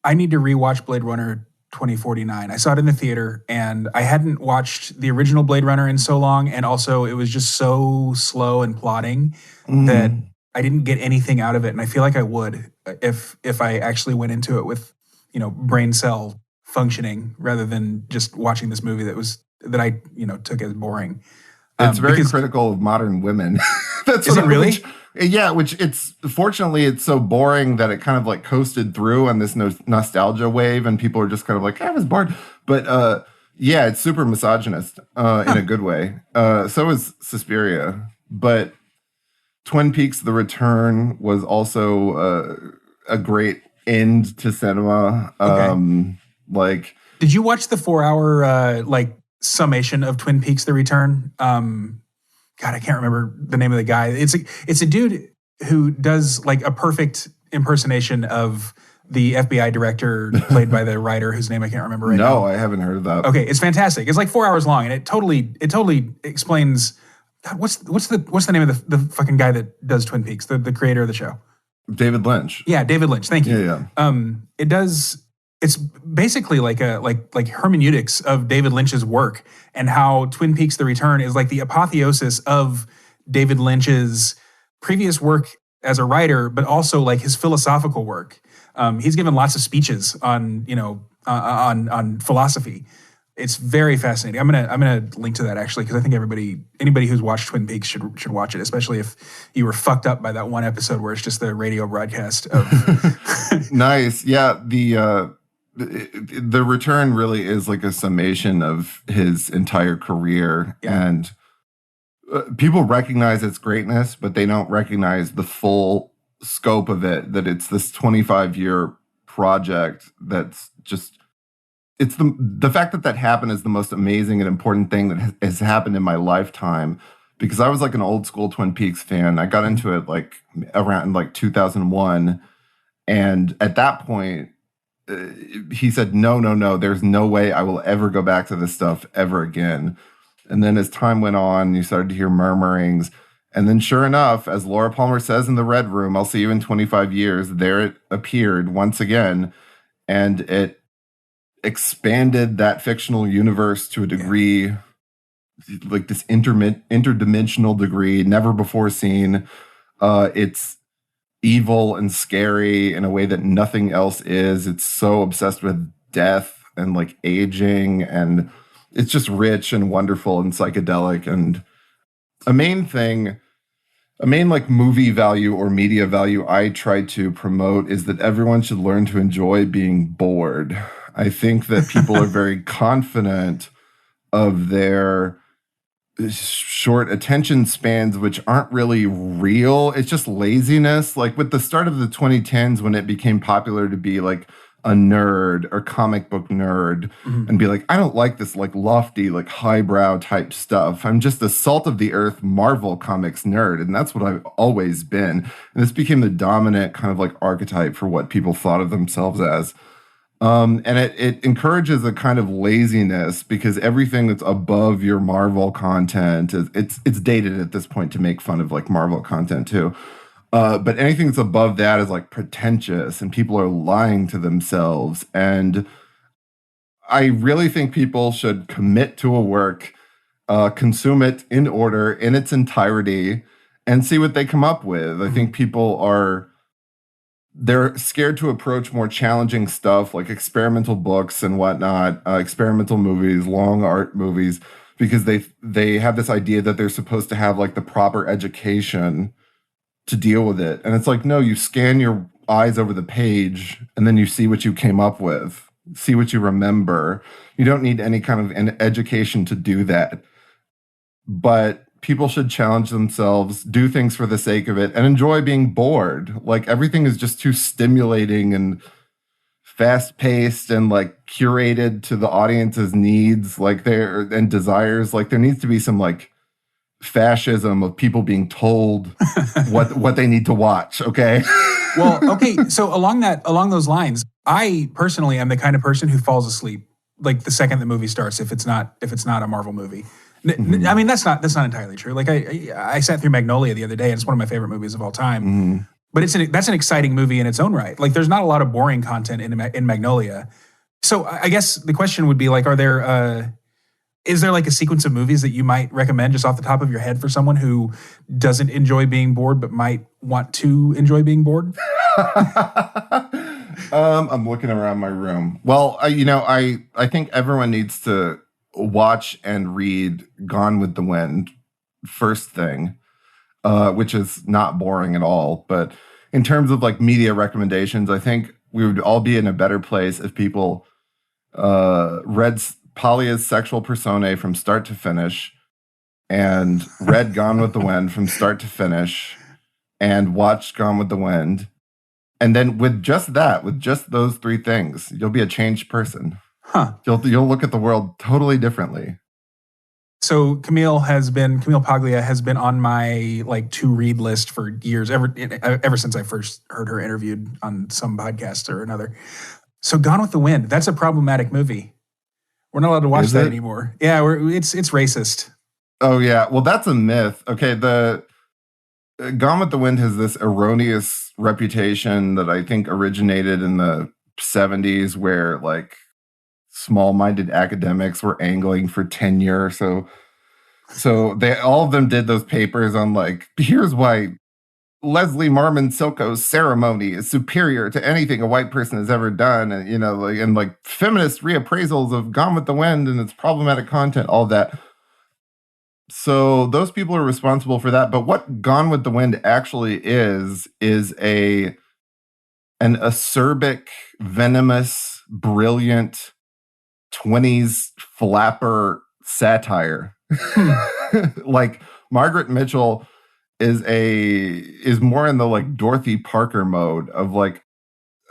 A: I need to rewatch Blade Runner 2049. I saw it in the theater, and I hadn't watched the original Blade Runner in so long, and also it was just so slow and plodding that I didn't get anything out of it, and I feel like I would if I actually went into it with, brain cell functioning rather than just watching this movie that I took as boring.
B: It's very critical of modern women.
A: Is it really?
B: Which fortunately it's so boring that it kind of like coasted through on this nostalgia wave, and people are just kind of like, I was bored. But it's super misogynist in a good way. So is Suspiria. But Twin Peaks: The Return was also a great end to cinema. Okay.
A: Did you watch the 4-hour summation of Twin Peaks: The Return? God, I can't remember the name of the guy. It's a dude who does like a perfect impersonation of the FBI director played by the writer whose name I can't remember right now.
B: No, I haven't heard of that.
A: Okay, it's fantastic. It's like 4 hours long, and it totally explains. God, what's the name of the fucking guy that does Twin Peaks, the creator of the show?
B: David Lynch.
A: Yeah, David Lynch. Thank you.
B: Yeah.
A: It does. It's basically like hermeneutics of David Lynch's work, and how Twin Peaks: The Return is like the apotheosis of David Lynch's previous work as a writer, but also like his philosophical work. He's given lots of speeches on, on philosophy. It's very fascinating. I'm gonna link to that actually, because I think anybody who's watched Twin Peaks should watch it, especially if you were fucked up by that one episode where it's just the radio broadcast of.
B: Nice. Yeah. The return really is like a summation of his entire career, and people recognize its greatness, but they don't recognize the full scope of it. That it's this 25-year project that's just. It's the fact that happened is the most amazing and important thing that has happened in my lifetime, because I was like an old school Twin Peaks fan. I got into it like around like 2001. And at that point, he said, no, there's no way I will ever go back to this stuff ever again. And then as time went on, you started to hear murmurings. And then sure enough, as Laura Palmer says in the Red Room, I'll see you in 25 years. There it appeared once again. And it expanded that fictional universe to a degree, like this interdimensional degree never before seen. It's evil and scary in a way that nothing else is. It's so obsessed with death and like aging, and it's just rich and wonderful and psychedelic. And a main like movie value or media value I try to promote is that everyone should learn to enjoy being bored. I think that people are very confident of their short attention spans, which aren't really real. It's just laziness. Like with the start of the 2010s, when it became popular to be like a nerd or comic book nerd and be like, I don't like this like lofty, like highbrow type stuff. I'm just a salt of the earth Marvel comics nerd. And that's what I've always been. And this became the dominant kind of like archetype for what people thought of themselves as. And it encourages a kind of laziness, because everything that's above your Marvel content it's dated at this point to make fun of like Marvel content too. But anything that's above that is like pretentious, and people are lying to themselves. And I really think people should commit to a work, consume it in order, in its entirety, and see what they come up with. I think people they're scared to approach more challenging stuff like experimental books and whatnot, experimental movies, long art movies, because they have this idea that they're supposed to have like the proper education to deal with it. And it's like, no, you scan your eyes over the page and then you see what you came up with, see what you remember. You don't need any kind of an education to do that. But people should challenge themselves, do things for the sake of it, and enjoy being bored. Like everything is just too stimulating and fast-paced and like curated to the audience's needs, like and desires. Like there needs to be some like fascism of people being told what they need to watch. Okay.
A: Well, okay. So along those lines, I personally am the kind of person who falls asleep like the second the movie starts if it's not a Marvel movie. I mean, that's not entirely true. Like I sat through Magnolia the other day, and it's one of my favorite movies of all time. But that's an exciting movie in its own right. Like there's not a lot of boring content in Magnolia. So I guess the question would be like, is there like a sequence of movies that you might recommend just off the top of your head for someone who doesn't enjoy being bored but might want to enjoy being bored?
B: I'm looking around my room. Well, I think everyone needs to watch and read Gone with the Wind first thing, which is not boring at all. But in terms of like media recommendations, I think we would all be in a better place if people read Polia's sexual personae from start to finish, and read Gone with the Wind from start to finish, and watched Gone with the Wind. And then with just those three things, you'll be a changed person.
A: Huh.
B: You'll look at the world totally differently.
A: So Camille Paglia has been on my like to read list for years, ever since I first heard her interviewed on some podcast or another. So Gone with the Wind, that's a problematic movie. We're not allowed to watch that anymore. Yeah, it's racist.
B: Oh yeah, well that's a myth. Okay, the Gone with the Wind has this erroneous reputation that I think originated in the 70s, where like small-minded academics were angling for tenure. So So all of them did those papers on like, here's why Leslie Marmon Silko's ceremony is superior to anything a white person has ever done. And, like feminist reappraisals of Gone with the Wind and its problematic content, all that. So those people are responsible for that. But what Gone with the Wind actually is an acerbic, venomous, brilliant 20s flapper satire. Like Margaret Mitchell is more in the like Dorothy Parker mode of like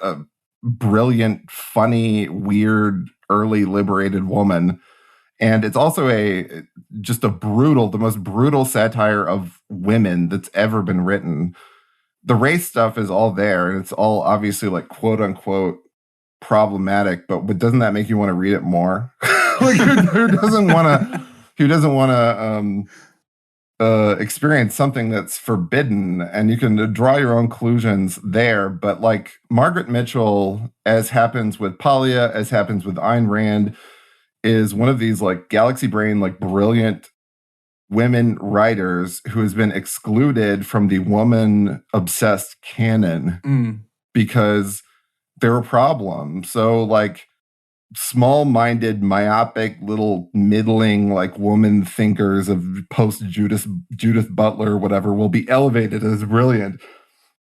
B: a brilliant, funny, weird, early liberated woman. And it's also the most brutal satire of women that's ever been written. The race stuff is all there, and it's all obviously like quote unquote problematic, but doesn't that make you want to read it more? Like who doesn't want to experience something that's forbidden, and you can draw your own conclusions there. But like Margaret Mitchell, as happens with Polya, as happens with Ayn Rand, is one of these like galaxy brain, like brilliant women writers who has been excluded from the woman obsessed canon because they're a problem. So like small-minded, myopic, little middling like woman thinkers of post Judith Butler, whatever, will be elevated as brilliant.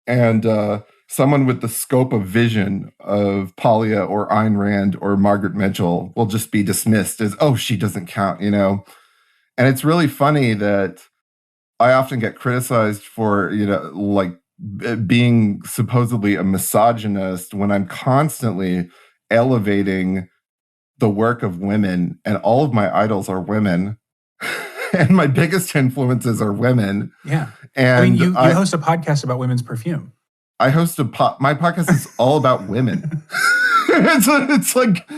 B: And someone with the scope of vision of Polya or Ayn Rand or Margaret Mitchell will just be dismissed as, oh, she doesn't count, And it's really funny that I often get criticized for, like being supposedly a misogynist when I'm constantly elevating the work of women, and all of my idols are women. And my biggest influences are women.
A: Yeah.
B: And
A: you host a podcast about women's perfume.
B: I host my podcast is all about women. it's like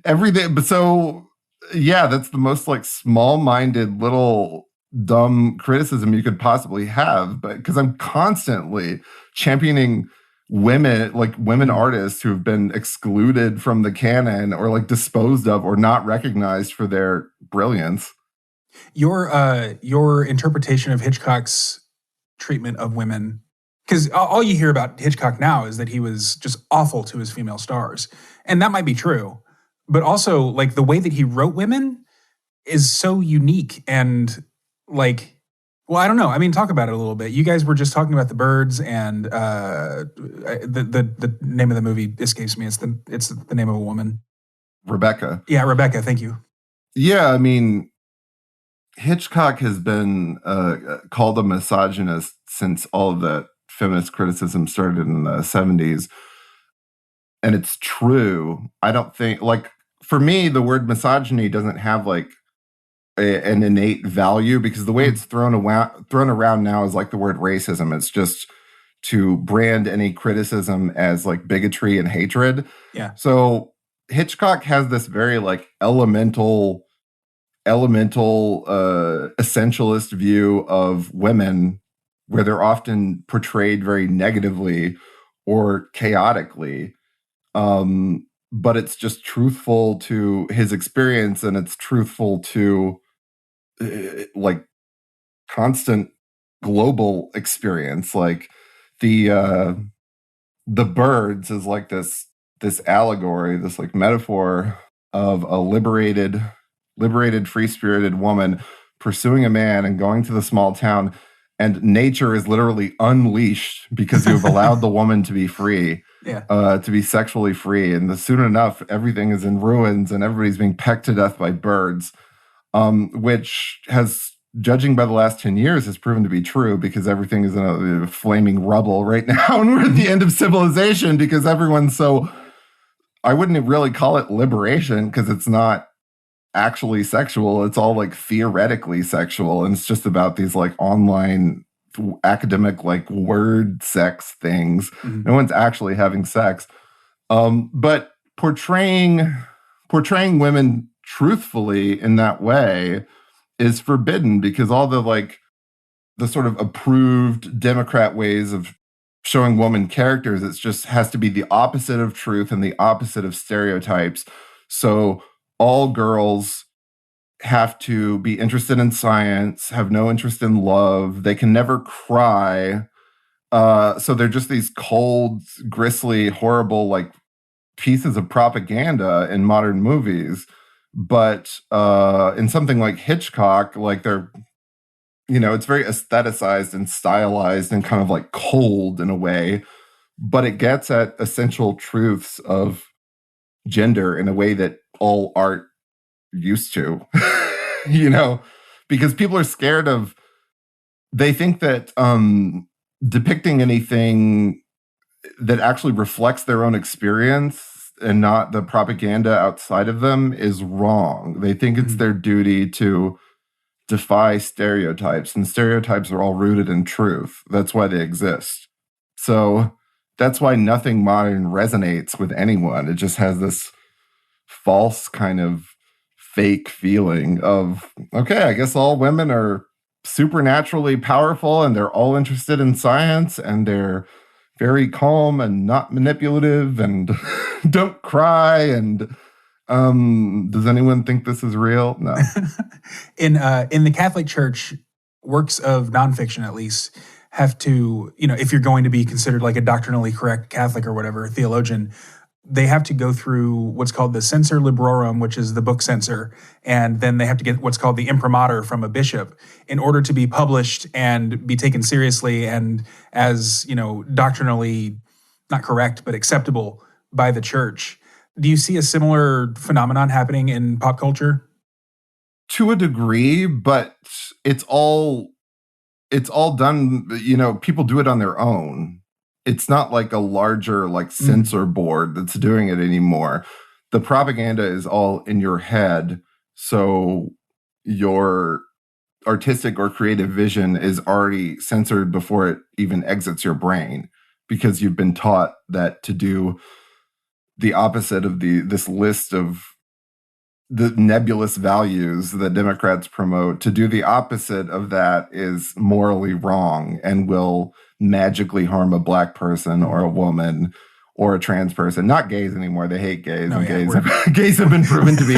B: everything. But so, yeah, that's the most like small-minded little dumb criticism you could possibly have. But because I'm constantly championing women artists who have been excluded from the canon or like disposed of or not recognized for their brilliance.
A: Your interpretation of Hitchcock's treatment of women, because all you hear about Hitchcock now is that he was just awful to his female stars. And that might be true. But also, like, the way that he wrote women is so unique and, like, well, I don't know. I mean, talk about it a little bit. You guys were just talking about The Birds, and the name of the movie escapes me. It's the name of a woman.
B: Rebecca.
A: Yeah, Rebecca. Thank you.
B: Yeah, I mean, Hitchcock has been called a misogynist since all of that feminist criticism started in the 70s. And it's true. I don't think, like, for me, the word misogyny doesn't have, like, an innate value, because the way it's thrown around now is like the word racism. It's just to brand any criticism as, like, bigotry and hatred.
A: Yeah.
B: So Hitchcock has this very, like, elemental essentialist view of women, where they're often portrayed very negatively or chaotically. But it's just truthful to his experience, and it's truthful to like constant global experience. Like the Birds is like this allegory, this like metaphor of a liberated, free-spirited woman pursuing a man and going to the small town, and nature is literally unleashed because you've allowed the woman to be free, to be sexually free. And soon enough, everything is in ruins and everybody's being pecked to death by birds, which has, judging by the last 10 years, has proven to be true, because everything is in a flaming rubble right now. And we're at the end of civilization because everyone's so, I wouldn't really call it liberation, because it's not actually sexual. It's all like theoretically sexual, and it's just about these like online academic like word sex things. No one's actually having sex. But portraying women truthfully in that way is forbidden, because all the sort of approved Democrat ways of showing woman characters, it's just has to be the opposite of truth and the opposite of stereotypes. So all girls have to be interested in science, have no interest in love. They can never cry. So they're just these cold, grisly, horrible, like pieces of propaganda in modern movies. But in something like Hitchcock, like they're, it's very aestheticized and stylized and kind of like cold in a way, but it gets at essential truths of gender in a way that all art used to, because people are scared of, they think that depicting anything that actually reflects their own experience and not the propaganda outside of them is wrong. They think it's their duty to defy stereotypes, and stereotypes are all rooted in truth. That's why they exist. So that's why nothing modern resonates with anyone. It just has this false kind of fake feeling of, okay, I guess all women are supernaturally powerful and they're all interested in science and they're very calm and not manipulative and don't cry. And does anyone think this is real? No.
A: In the Catholic Church, works of nonfiction at least have to, if you're going to be considered like a doctrinally correct Catholic or whatever, theologian, they have to go through what's called the censor librorum, which is the book censor, and then they have to get what's called the imprimatur from a bishop in order to be published and be taken seriously and as, doctrinally not correct, but acceptable by the church. Do you see a similar phenomenon happening in pop culture?
B: To a degree, but it's all done, people do it on their own. It's not like a larger censor board that's doing it anymore. The propaganda is all in your head. So your artistic or creative vision is already censored before it even exits your brain, because you've been taught that to do the opposite of this list of the nebulous values that Democrats promote, to do the opposite of that is morally wrong and will magically harm a Black person or a woman or a trans person. Not gays anymore. They hate gays. Gays have been proven to be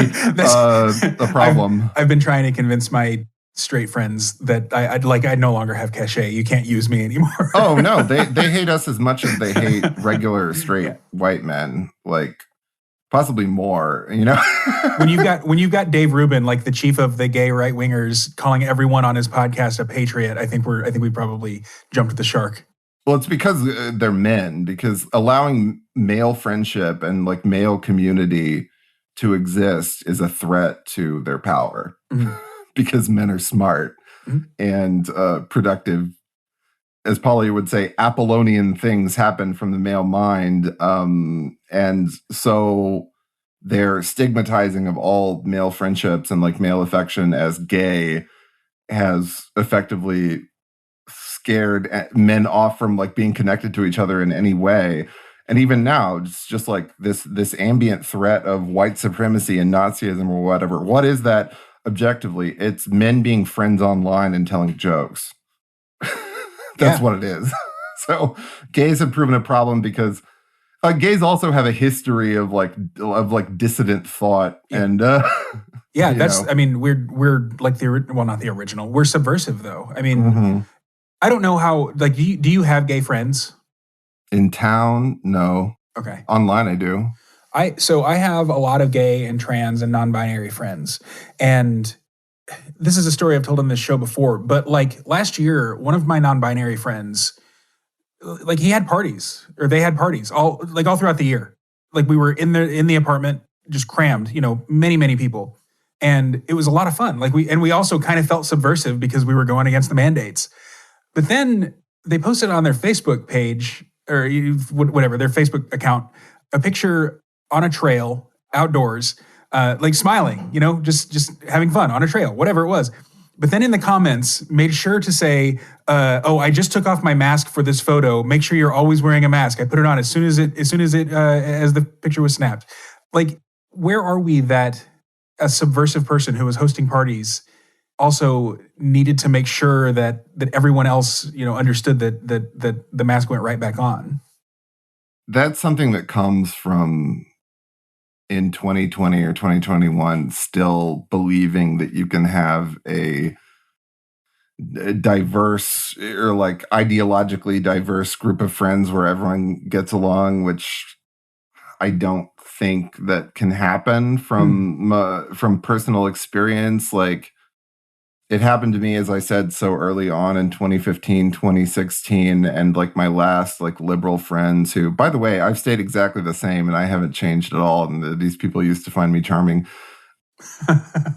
B: a problem.
A: I've been trying to convince my straight friends that I no longer have cachet. You can't use me anymore.
B: Oh, no. They hate us as much as they hate regular straight white men. Possibly more,
A: when you've got Dave Rubin, like the chief of the gay right wingers, calling everyone on his podcast a patriot, I think we probably jumped the shark.
B: Well, it's because they're men. Because allowing male friendship and male community to exist is a threat to their power, because men are smart and productive. As Polly would say, Apollonian things happen from the male mind. And so their stigmatizing of all male friendships and male affection as gay has effectively scared men off from being connected to each other in any way. And even now, it's just this ambient threat of white supremacy and Nazism or whatever. What is that objectively? It's men being friends online and telling jokes. That's what it is. So gays have proven a problem because gays also have a history of dissident thought and
A: that's I mean we're like not the original. We're subversive though. I mean, I don't know how do you have gay friends?
B: In town? No.
A: Okay.
B: Online I do.
A: I have a lot of gay and trans and non-binary friends, and this is a story I've told on this show before, but last year, one of my non-binary friends, he had parties, or they had parties all throughout the year. We were in the apartment, just crammed, many, many people. And it was a lot of fun. We also kind of felt subversive because we were going against the mandates. But then they posted on their Facebook page, or whatever, their Facebook account, a picture on a trail outdoors, smiling, just having fun on a trail, whatever it was. But then in the comments, made sure to say, I just took off my mask for this photo. Make sure you're always wearing a mask. I put it on as soon as the picture was snapped. Where are we that a subversive person who was hosting parties also needed to make sure that everyone else, understood that the mask went right back on?
B: That's something that comes from in 2020 or 2021 still believing that you can have a diverse or like ideologically diverse group of friends where everyone gets along, which I don't think that can happen from personal experience. Like, it happened to me, as I said, so early on in 2015, 2016, and like my last like liberal friends who, by the way, I've stayed exactly the same and I haven't changed at all. And these people used to find me charming.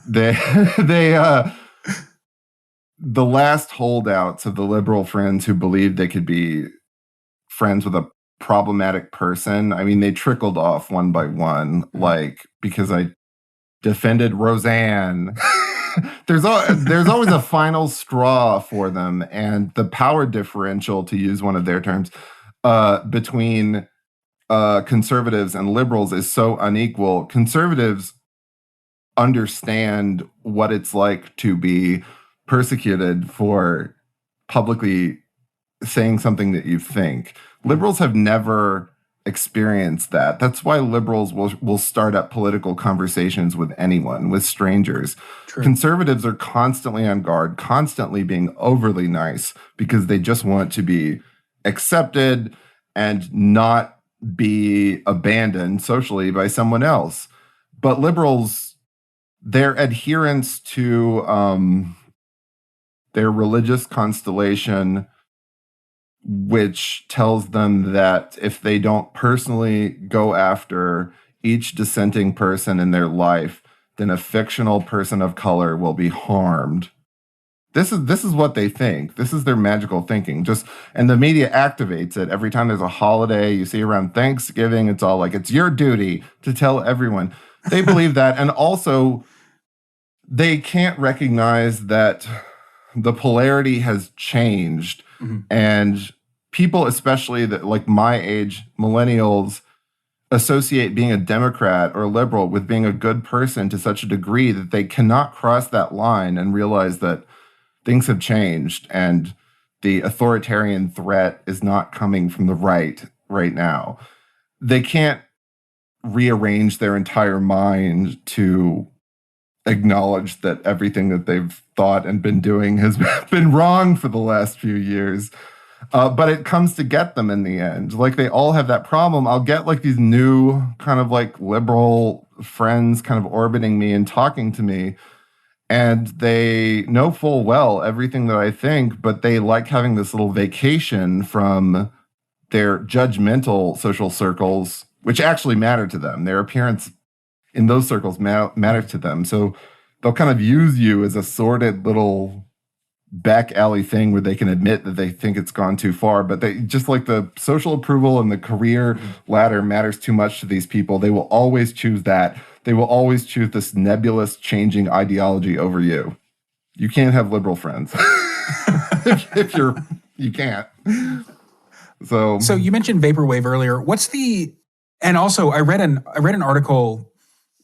B: they the last holdouts of the liberal friends who believed they could be friends with a problematic person. I mean, they trickled off one by one, like because I defended Roseanne. There's always a final straw for them, and the power differential, to use one of their terms, between conservatives and liberals is so unequal. Conservatives understand what it's like to be persecuted for publicly saying something that you think. Liberals have never experienced that. That's why liberals will start up political conversations with anyone, with strangers.
A: True.
B: Conservatives are constantly on guard, constantly being overly nice because they just want to be accepted and not be abandoned socially by someone else. But liberals, their adherence to their religious constellation, which tells them that if they don't personally go after each dissenting person in their life, then a fictional person of color will be harmed. This is what they think. This is their magical thinking. And the media activates it every time there's a holiday. You see around Thanksgiving, it's all like, it's your duty to tell everyone. They believe that. And also, they can't recognize that the polarity has changed. Mm-hmm. And people, especially that like my age, millennials, associate being a Democrat or liberal with being a good person to such a degree that they cannot cross that line and realize that things have changed and the authoritarian threat is not coming from the right now. They can't rearrange their entire mind to acknowledge that everything that they've thought and been doing has been wrong for the last few years. But it comes to get them in the end. Like, they all have that problem. I'll get like these new kind of like liberal friends kind of orbiting me and talking to me. And they know full well everything that I think, but they like having this little vacation from their judgmental social circles, which actually matter to them. Their appearance in those circles matter to them. So they'll kind of use you as a sordid little back alley thing where they can admit that they think it's gone too far, but they just like the social approval and the career ladder matters too much to these people. They will always choose that. They will always choose this nebulous changing ideology over you. You can't have liberal friends. if you can't. So
A: you mentioned vaporwave earlier. And also I read an article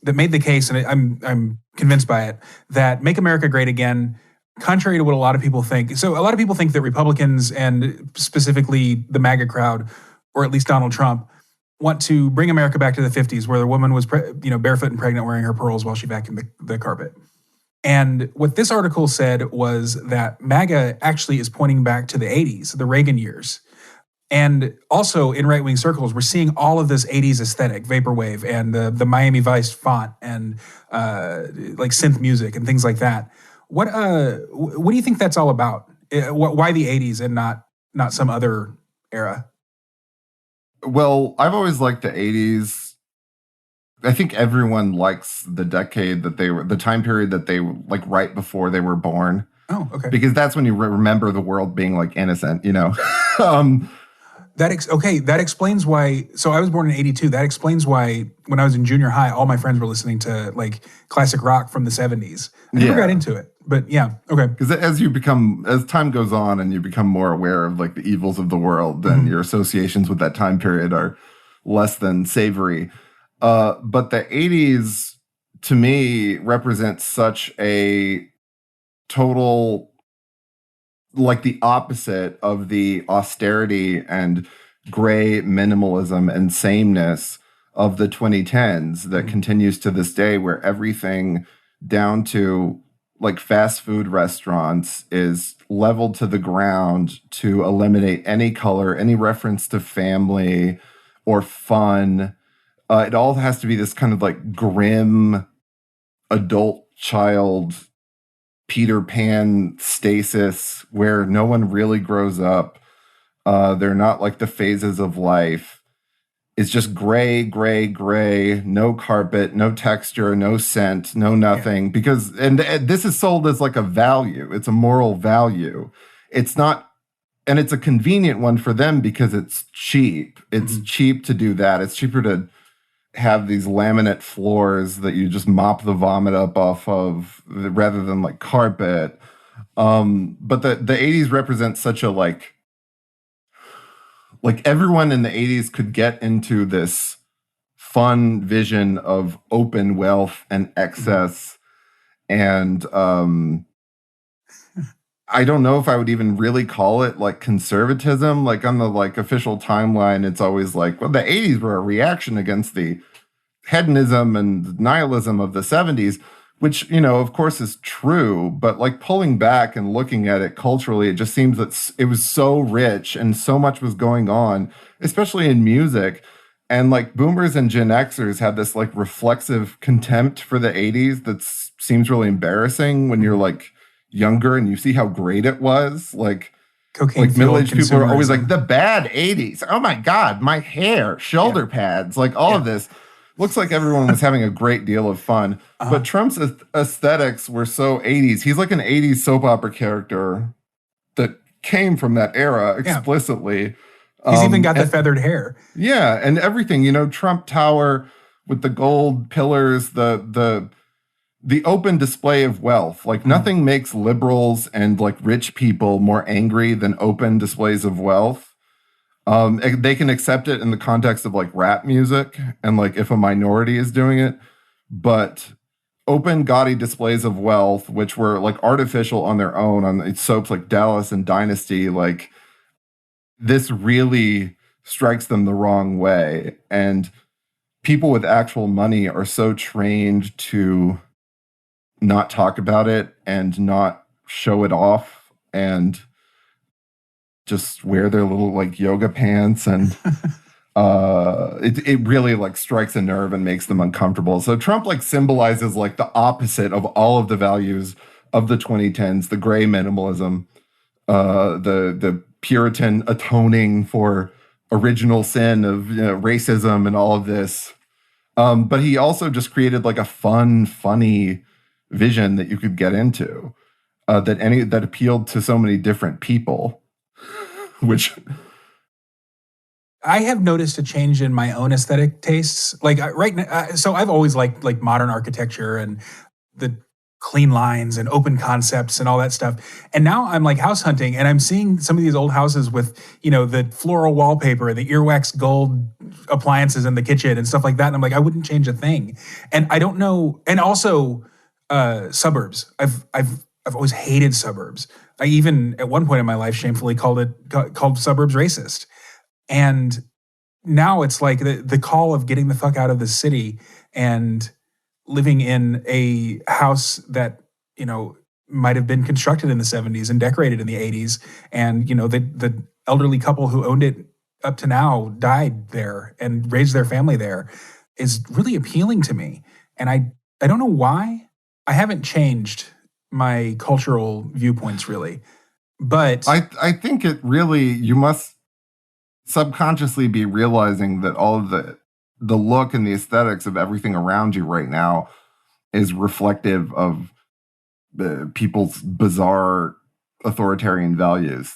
A: that made the case, and I'm convinced by it, that Make America Great Again, contrary to what a lot of people think. So a lot of people think that Republicans, and specifically the MAGA crowd, or at least Donald Trump, want to bring America back to the 50s, where the woman was barefoot and pregnant wearing her pearls while she vacuumed the carpet. And what this article said was that MAGA actually is pointing back to the 80s, the Reagan years. And also in right-wing circles, we're seeing all of this 80s aesthetic, vaporwave, and the Miami Vice font, and like synth music and things like that. What do you think that's all about? Why the 80s and not some other era?
B: Well, I've always liked the 80s. I think everyone likes the decade that the time period that they like right before they were born.
A: Oh, okay.
B: Because that's when you remember the world being like innocent, you know.
A: That explains why. So I was born in 82. That explains why when I was in junior high, all my friends were listening to like classic rock from the 70s. I never got into it, but yeah, okay.
B: Because as time goes on and you become more aware of like the evils of the world, then your associations with that time period are less than savory. But the 80s, to me, represents such a total, like the opposite of the austerity and gray minimalism and sameness of the 2010s that continues to this day, where everything down to like fast food restaurants is leveled to the ground to eliminate any color, any reference to family or fun. It all has to be this kind of like grim adult child Peter Pan stasis where no one really grows up. They're not like the phases of life. It's just gray, gray, gray, no carpet, no texture, no scent, no nothing. Yeah. Because, and this is sold as like a value. It's a moral value. It's not, and it's a convenient one for them because it's cheap. It's cheap to do that. It's cheaper to have these laminate floors that you just mop the vomit up off of rather than like carpet. But the 80s represent such a like everyone in the 80s could get into this fun vision of open wealth and excess. And I don't know if I would even really call it like conservatism. Like on the like official timeline, it's always like, well, the 80s were a reaction against the hedonism and nihilism of the 70s, which, you know, of course is true. But like pulling back and looking at it culturally, it just seems that it was so rich and so much was going on, especially in music. And like boomers and Gen Xers have this like reflexive contempt for the 80s that seems really embarrassing when you're like younger and you see how great it was. Like middle-aged people are always like, the bad 80s. Oh my God, my hair, shoulder pads, like all of this. Looks like everyone was having a great deal of fun. But Trump's aesthetics were so 80s. He's like an 80s soap opera character that came from that era explicitly.
A: He's even got the feathered hair.
B: Yeah, and everything, you know, Trump Tower with the gold pillars, the open display of wealth. Like nothing makes liberals and like rich people more angry than open displays of wealth. They can accept it in the context of like rap music and like if a minority is doing it, but open gaudy displays of wealth, which were like artificial on their own on soaps like Dallas and Dynasty, like this really strikes them the wrong way. And people with actual money are so trained to not talk about it and not show it off and just wear their little like yoga pants, and it really like strikes a nerve and makes them uncomfortable. So Trump like symbolizes like the opposite of all of the values of the 2010s, the gray minimalism, the Puritan atoning for original sin of racism and all of this. But he also just created like a funny vision that you could get into that appealed to so many different people. Which
A: I have noticed a change in my own aesthetic tastes. Like right now, so I've always liked like modern architecture and the clean lines and open concepts and all that stuff. And now I'm like house hunting and I'm seeing some of these old houses with, you know, the floral wallpaper, the earwax gold appliances in the kitchen and stuff like that. And I'm like, I wouldn't change a thing. And I don't know. And also suburbs. I've always hated suburbs. I even at one point in my life shamefully called suburbs racist. And now it's like the call of getting the fuck out of the city and living in a house that, you know, might have been constructed in the 70s and decorated in the 80s. And, you know, the elderly couple who owned it up to now died there and raised their family there is really appealing to me. And I don't know why. I haven't changed my cultural viewpoints really, but
B: I think it really, you must subconsciously be realizing that all of the look and the aesthetics of everything around you right now is reflective of people's bizarre authoritarian values.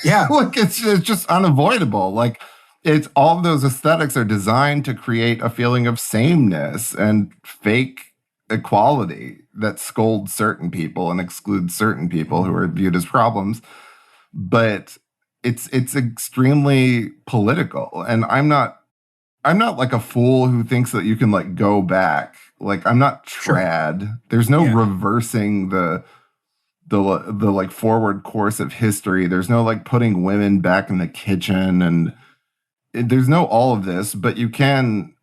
A: Yeah.
B: Like it's just unavoidable. Like it's all of those aesthetics are designed to create a feeling of sameness and fake equality that scolds certain people and excludes certain people who are viewed as problems. But it's extremely political. And I'm not like a fool who thinks that you can like go back. Like I'm not trad. Sure. There's no reversing the like forward course of history. There's no like putting women back in the kitchen, and there's no all of this, but you can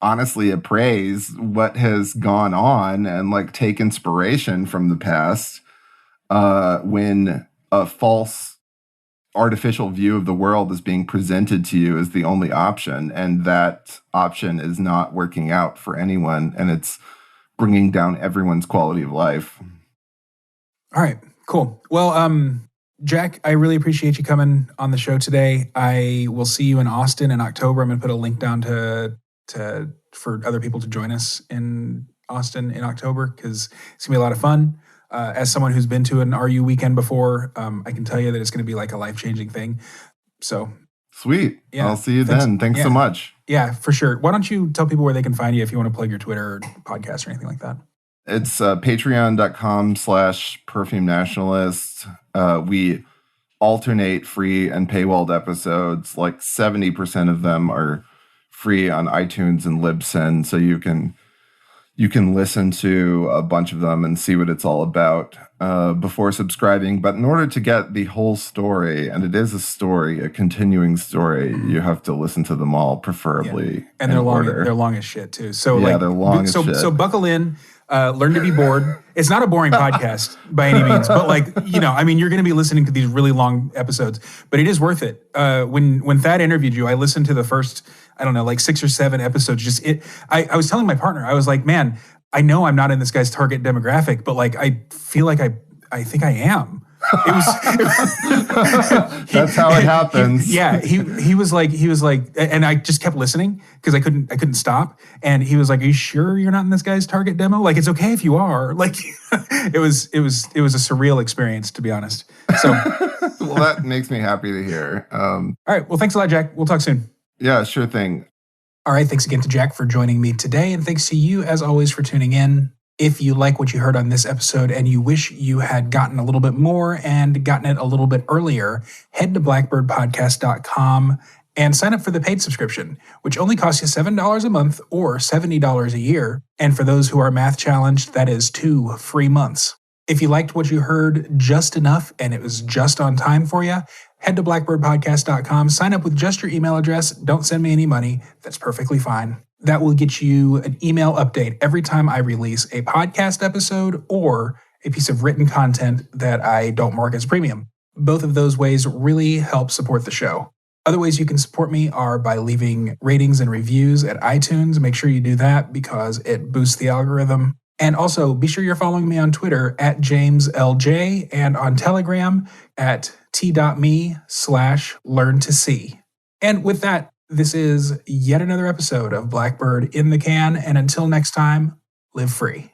B: honestly appraise what has gone on and like take inspiration from the past when a false artificial view of the world is being presented to you as the only option, and that option is not working out for anyone, and it's bringing down everyone's quality of life.
A: All right, cool. Well, Jack, I really appreciate you coming on the show today. I will see you in Austin in October. I'm going to put a link down to for other people to join us in Austin in October, because it's going to be a lot of fun. As someone who's been to an RU weekend before, I can tell you that it's going to be like a life-changing thing. So
B: sweet. Yeah, I'll see you then. Thanks so much.
A: Yeah, for sure. Why don't you tell people where they can find you if you want to plug your Twitter or podcast or anything like that?
B: It's patreon.com/Perfume Nationalist. We alternate free and paywalled episodes. Like 70% of them are free on iTunes and Libsyn, so you can listen to a bunch of them and see what it's all about before subscribing. But in order to get the whole story, and it is a story, a continuing story, you have to listen to them all, preferably.
A: Yeah. And they're long as shit too. So
B: yeah, they're long as shit.
A: So buckle in. Learn to be bored. It's not a boring podcast by any means, but like, you're going to be listening to these really long episodes, but it is worth it. When Thad interviewed you, I listened to the first, 6 or 7 episodes. I was telling my partner, I was like, man, I know I'm not in this guy's target demographic, but like, I feel like I think I am.
B: That's how it happens.
A: He was like, and I just kept listening because I couldn't stop. And he was like, "Are you sure you're not in this guy's target demo? Like, it's okay if you are." Like, it was a surreal experience, to be honest. So,
B: well, that makes me happy to hear.
A: All right. Well, thanks a lot, Jack. We'll talk soon.
B: Yeah, sure thing.
A: All right. Thanks again to Jack for joining me today, and thanks to you as always for tuning in. If you like what you heard on this episode and you wish you had gotten a little bit more and gotten it a little bit earlier, head to blackbirdpodcast.com and sign up for the paid subscription, which only costs you $7 a month or $70 a year. And for those who are math challenged, that is 2 free months. If you liked what you heard just enough and it was just on time for you, head to blackbirdpodcast.com, sign up with just your email address. Don't send me any money. That's perfectly fine. That will get you an email update every time I release a podcast episode or a piece of written content that I don't mark as premium. Both of those ways really help support the show. Other ways you can support me are by leaving ratings and reviews at iTunes. Make sure you do that because it boosts the algorithm. And also be sure you're following me on Twitter at JamesLJ and on Telegram at t.me/learn-to-see. And with that, this is yet another episode of Blackbird in the Can, and until next time, live free.